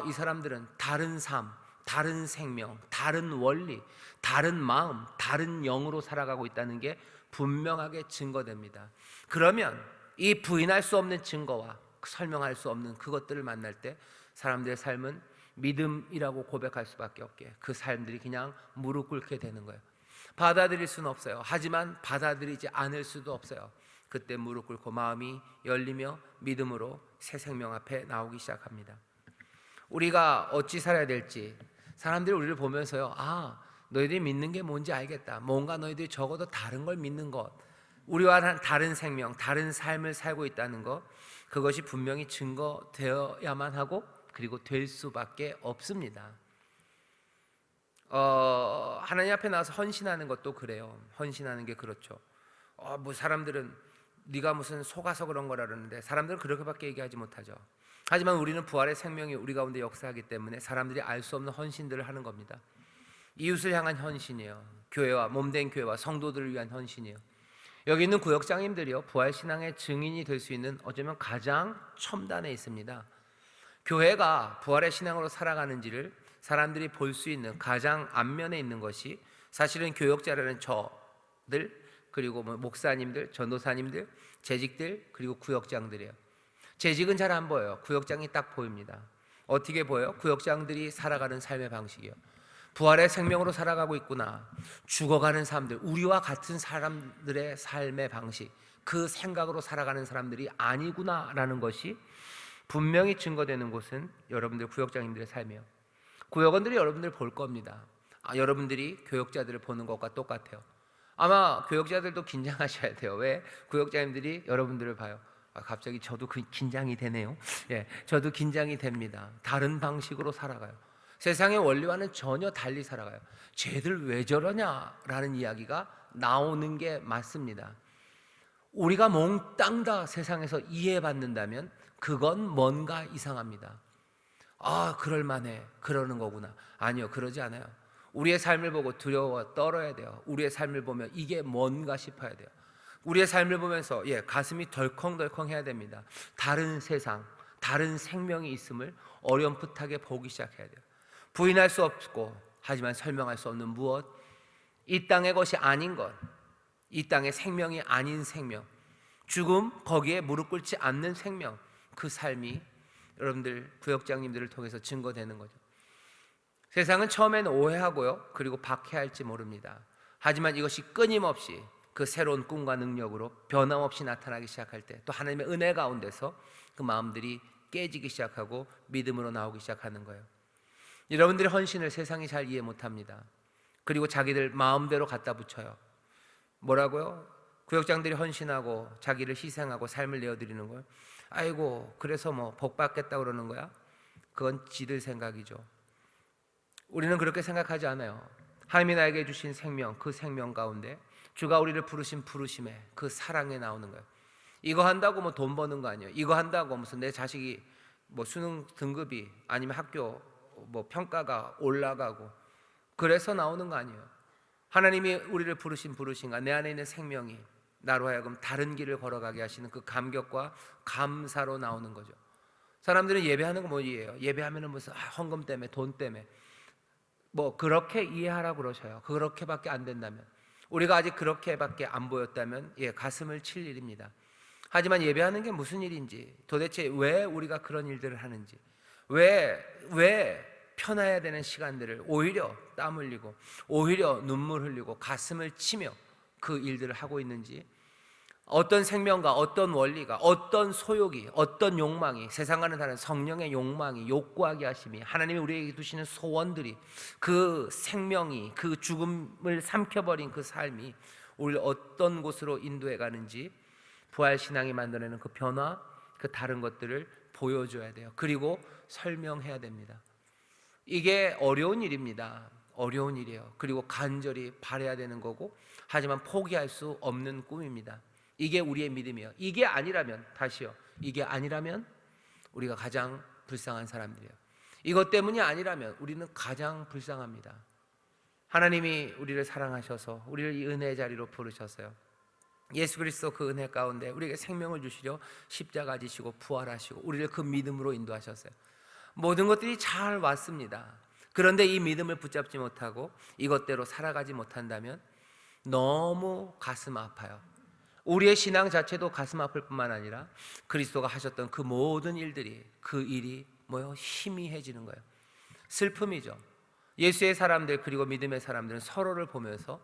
Speaker 1: 이 사람들은 다른 삶, 다른 생명, 다른 원리, 다른 마음, 다른 영으로 살아가고 있다는 게 분명하게 증거됩니다. 그러면 이 부인할 수 없는 증거와 설명할 수 없는 그것들을 만날 때 사람들의 삶은 믿음이라고 고백할 수밖에 없게, 그 삶들이 그냥 무릎 꿇게 되는 거예요. 받아들일 수는 없어요. 하지만 받아들이지 않을 수도 없어요. 그때 무릎 꿇고 마음이 열리며 믿음으로 새 생명 앞에 나오기 시작합니다. 우리가 어찌 살아야 될지 사람들이 우리를 보면서요, 너희들이 믿는 게 뭔지 알겠다. 뭔가 너희들이 적어도 다른 걸 믿는 것, 우리와 다른 생명, 다른 삶을 살고 있다는 것, 그것이 분명히 증거되어야만 하고 그리고 될 수밖에 없습니다. 하나님 앞에 나와서 헌신하는 것도 그래요. 헌신하는 게 그렇죠. 사람들은 네가 무슨 속아서 그런 거라 그러는데 사람들은 그렇게밖에 얘기하지 못하죠. 하지만 우리는 부활의 생명이 우리 가운데 역사하기 때문에 사람들이 알 수 없는 헌신들을 하는 겁니다. 이웃을 향한 헌신이에요. 교회와 몸된 교회와 성도들을 위한 헌신이에요. 여기 있는 구역장님들이요, 부활신앙의 증인이 될 수 있는 어쩌면 가장 첨단에 있습니다. 교회가 부활의 신앙으로 살아가는지를 사람들이 볼 수 있는 가장 앞면에 있는 것이 사실은 교역자라는 저들, 그리고 목사님들, 전도사님들, 재직들, 그리고 구역장들이에요. 재직은 잘 안 보여요. 구역장이 딱 보입니다. 어떻게 보여요? 구역장들이 살아가는 삶의 방식이에요. 부활의 생명으로 살아가고 있구나, 죽어가는 사람들, 우리와 같은 사람들의 삶의 방식, 그 생각으로 살아가는 사람들이 아니구나라는 것이 분명히 증거되는 곳은 여러분들 구역장님들의 삶이에요. 구역원들이 여러분들 볼 겁니다. 여러분들이 교역자들을 보는 것과 똑같아요. 아마 교역자들도 긴장하셔야 돼요. 왜? 구역자님들이 여러분들을 봐요. 갑자기 저도 긴장이 되네요. 저도 긴장이 됩니다. 다른 방식으로 살아가요. 세상의 원리와는 전혀 달리 살아가요. 쟤들 왜 저러냐라는 이야기가 나오는 게 맞습니다. 우리가 몽땅 다 세상에서 이해받는다면 그건 뭔가 이상합니다. 그럴만해, 그러는 거구나. 아니요, 그러지 않아요. 우리의 삶을 보고 두려워 떨어야 돼요. 우리의 삶을 보면 이게 뭔가 싶어야 돼요. 우리의 삶을 보면서 가슴이 덜컹덜컹 해야 됩니다. 다른 세상, 다른 생명이 있음을 어렴풋하게 보기 시작해야 돼요. 부인할 수 없고 하지만 설명할 수 없는 무엇, 이 땅의 것이 아닌 것, 이 땅의 생명이 아닌 생명, 죽음, 거기에 무릎 꿇지 않는 생명, 그 삶이 여러분들 구역장님들을 통해서 증거되는 거죠. 세상은 처음에는 오해하고요, 그리고 박해할지 모릅니다. 하지만 이것이 끊임없이 그 새로운 꿈과 능력으로 변함없이 나타나기 시작할 때, 또 하나님의 은혜 가운데서 그 마음들이 깨지기 시작하고 믿음으로 나오기 시작하는 거예요. 여러분들의 헌신을 세상이 잘 이해 못합니다. 그리고 자기들 마음대로 갖다 붙여요. 뭐라고요? 구역장들이 헌신하고 자기를 희생하고 삶을 내어드리는 거예요. 아이고, 그래서 뭐 복 받겠다 그러는 거야? 그건 지들 생각이죠. 우리는 그렇게 생각하지 않아요. 하나님이 나에게 주신 생명, 그 생명 가운데 주가 우리를 부르신 부르심에 그 사랑에 나오는 거예요. 이거 한다고 뭐 돈 버는 거 아니에요. 이거 한다고 무슨 내 자식이 뭐 수능 등급이 아니면 학교 뭐 평가가 올라가고 그래서 나오는 거 아니에요. 하나님이 우리를 부르신가, 내 안에 있는 생명이 나로 하여금 다른 길을 걸어가게 하시는 그 감격과 감사로 나오는 거죠. 사람들은 예배하는 거 뭐예요? 예배하면은 무슨 헌금 때문에, 돈 때문에 뭐 그렇게 이해하라고 그러셔요. 그렇게밖에 안 된다면, 우리가 아직 그렇게밖에 안 보였다면 가슴을 칠 일입니다. 하지만 예배하는 게 무슨 일인지, 도대체 왜 우리가 그런 일들을 하는지, 왜 편해야 되는 시간들을 오히려 땀 흘리고 오히려 눈물 흘리고 가슴을 치며 그 일들을 하고 있는지, 어떤 생명과 어떤 원리가, 어떤 소욕이, 어떤 욕망이, 세상과는 다른 성령의 욕망이, 욕구하게 하심이, 하나님이 우리에게 두시는 소원들이, 그 생명이, 그 죽음을 삼켜버린 그 삶이 우리를 어떤 곳으로 인도해 가는지, 부활신앙이 만들어내는 그 변화, 그 다른 것들을 보여줘야 돼요. 그리고 설명해야 됩니다. 이게 어려운 일입니다. 어려운 일이에요. 그리고 간절히 바라야 되는 거고, 하지만 포기할 수 없는 꿈입니다. 이게 우리의 믿음이에요. 이게 아니라면, 다시요, 이게 아니라면 우리가 가장 불쌍한 사람들이에요. 이것 때문이 아니라면 우리는 가장 불쌍합니다. 하나님이 우리를 사랑하셔서 우리를 이 은혜의 자리로 부르셨어요. 예수 그리스도 그 은혜 가운데 우리에게 생명을 주시려 십자가 지시고 부활하시고 우리를 그 믿음으로 인도하셨어요. 모든 것들이 잘 왔습니다. 그런데 이 믿음을 붙잡지 못하고 이것대로 살아가지 못한다면 너무 가슴 아파요. 우리의 신앙 자체도 가슴 아플 뿐만 아니라 그리스도가 하셨던 그 모든 일들이, 그 일이 뭐요? 희미해지는 거예요. 슬픔이죠. 예수의 사람들, 그리고 믿음의 사람들은 서로를 보면서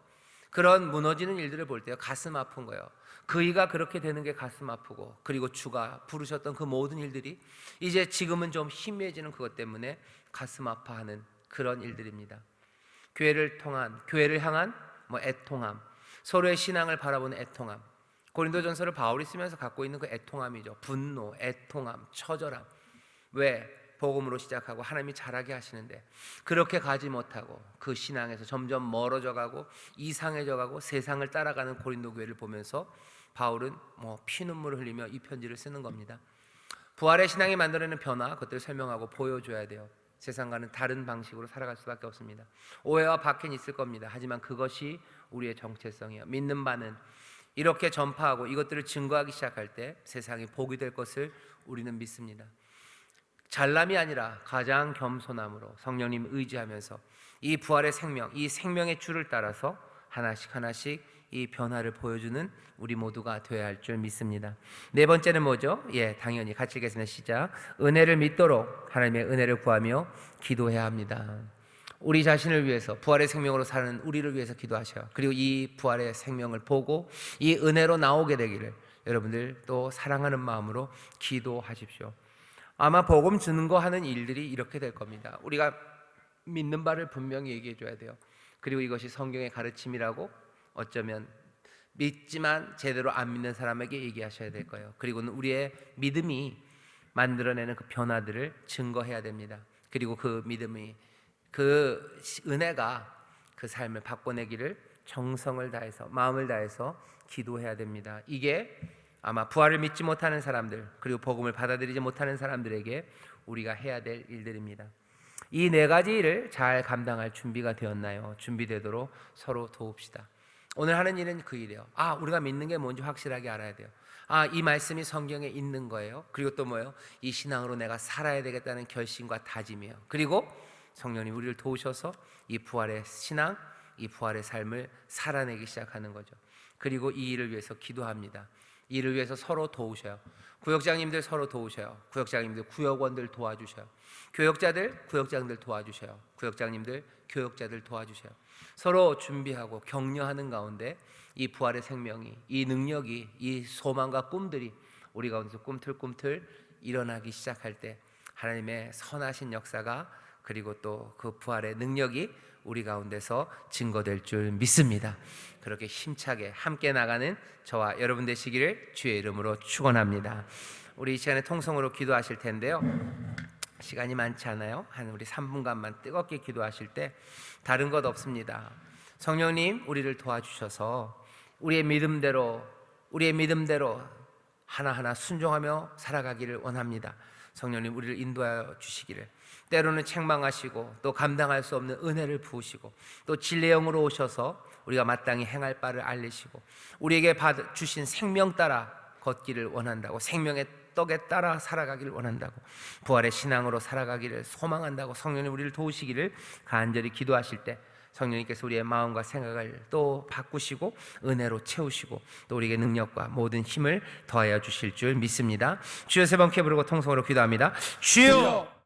Speaker 1: 그런 무너지는 일들을 볼 때 가슴 아픈 거예요. 그이가 그렇게 되는 게 가슴 아프고, 그리고 주가 부르셨던 그 모든 일들이 이제 지금은 좀 희미해지는 그것 때문에 가슴 아파하는 그런 일들입니다. 교회를 향한 애통함, 서로의 신앙을 바라보는 애통함, 고린도전서를 바울이 쓰면서 갖고 있는 그 애통함이죠. 분노, 애통함, 처절함. 왜? 복음으로 시작하고 하나님이 잘하게 하시는데 그렇게 가지 못하고 그 신앙에서 점점 멀어져 가고 이상해져 가고 세상을 따라가는 고린도 교회를 보면서 바울은 피눈물을 흘리며 이 편지를 쓰는 겁니다. 부활의 신앙이 만들어내는 변화, 그것들을 설명하고 보여줘야 돼요. 세상과는 다른 방식으로 살아갈 수밖에 없습니다. 오해와 박해는 있을 겁니다. 하지만 그것이 우리의 정체성이에요. 믿는 바는 이렇게 전파하고 이것들을 증거하기 시작할 때 세상이 복이 될 것을 우리는 믿습니다. 잘남이 아니라 가장 겸손함으로 성령님 의지하면서 이 부활의 생명, 이 생명의 줄을 따라서 하나씩 이 변화를 보여주는 우리 모두가 되어야 할 줄 믿습니다. 네 번째는 뭐죠? 당연히 같이 읽겠습니다. 시작. 은혜를 믿도록 하나님의 은혜를 구하며 기도해야 합니다. 우리 자신을 위해서, 부활의 생명으로 사는 우리를 위해서 기도하셔요. 그리고 이 부활의 생명을 보고 이 은혜로 나오게 되기를 여러분들 또 사랑하는 마음으로 기도하십시오. 아마 복음 증거하는 일들이 이렇게 될 겁니다. 우리가 믿는 바를 분명히 얘기해 줘야 돼요. 그리고 이것이 성경의 가르침이라고 어쩌면 믿지만 제대로 안 믿는 사람에게 얘기하셔야 될 거예요. 그리고는 우리의 믿음이 만들어내는 그 변화들을 증거해야 됩니다. 그리고 그 믿음이, 그 은혜가 그 삶을 바꿔내기를 정성을 다해서, 마음을 다해서 기도해야 됩니다. 이게 아마 부활을 믿지 못하는 사람들, 그리고 복음을 받아들이지 못하는 사람들에게 우리가 해야 될 일들입니다. 이 네 가지 일을 잘 감당할 준비가 되었나요? 준비되도록 서로 도웁시다. 오늘 하는 일은 그 일이에요. 우리가 믿는 게 뭔지 확실하게 알아야 돼요. 이 말씀이 성경에 있는 거예요. 그리고 또 뭐예요? 이 신앙으로 내가 살아야 되겠다는 결심과 다짐이에요. 그리고 성령님 우리를 도우셔서 이 부활의 신앙, 이 부활의 삶을 살아내기 시작하는 거죠. 그리고 이 일을 위해서 기도합니다. 이를 위해서 서로 도우셔요. 구역장님들 서로 도우셔요. 구역장님들 구역원들 도와주셔요. 교역자들 구역장들 도와주셔요. 구역장님들 교역자들 도와주셔요. 서로 준비하고 격려하는 가운데 이 부활의 생명이, 이 능력이, 이 소망과 꿈들이 우리 가운데서 꿈틀꿈틀 일어나기 시작할 때 하나님의 선하신 역사가, 그리고 또 그 부활의 능력이 우리 가운데서 증거될 줄 믿습니다. 그렇게 힘차게 함께 나가는 저와 여러분 되시기를 주의 이름으로 축원합니다. 우리 이 시간에 통성으로 기도하실 텐데요, 시간이 많지 않아요. 한 우리 3분간만 뜨겁게 기도하실 때 다른 것 없습니다. 성령님, 우리를 도와주셔서 우리의 믿음대로 하나하나 순종하며 살아가기를 원합니다. 성령님, 우리를 인도하여 주시기를. 때로는 책망하시고 또 감당할 수 없는 은혜를 부으시고 또 진리의 영으로 오셔서 우리가 마땅히 행할 바를 알리시고 우리에게 주신 생명 따라 걷기를 원한다고, 생명의 떡에 따라 살아가기를 원한다고, 부활의 신앙으로 살아가기를 소망한다고 성령님 우리를 도우시기를 간절히 기도하실 때 성령님께서 우리의 마음과 생각을 또 바꾸시고 은혜로 채우시고 또 우리에게 능력과 모든 힘을 더하여 주실 줄 믿습니다. 주여 세 번 크게 부르고 통성으로 기도합니다. 주여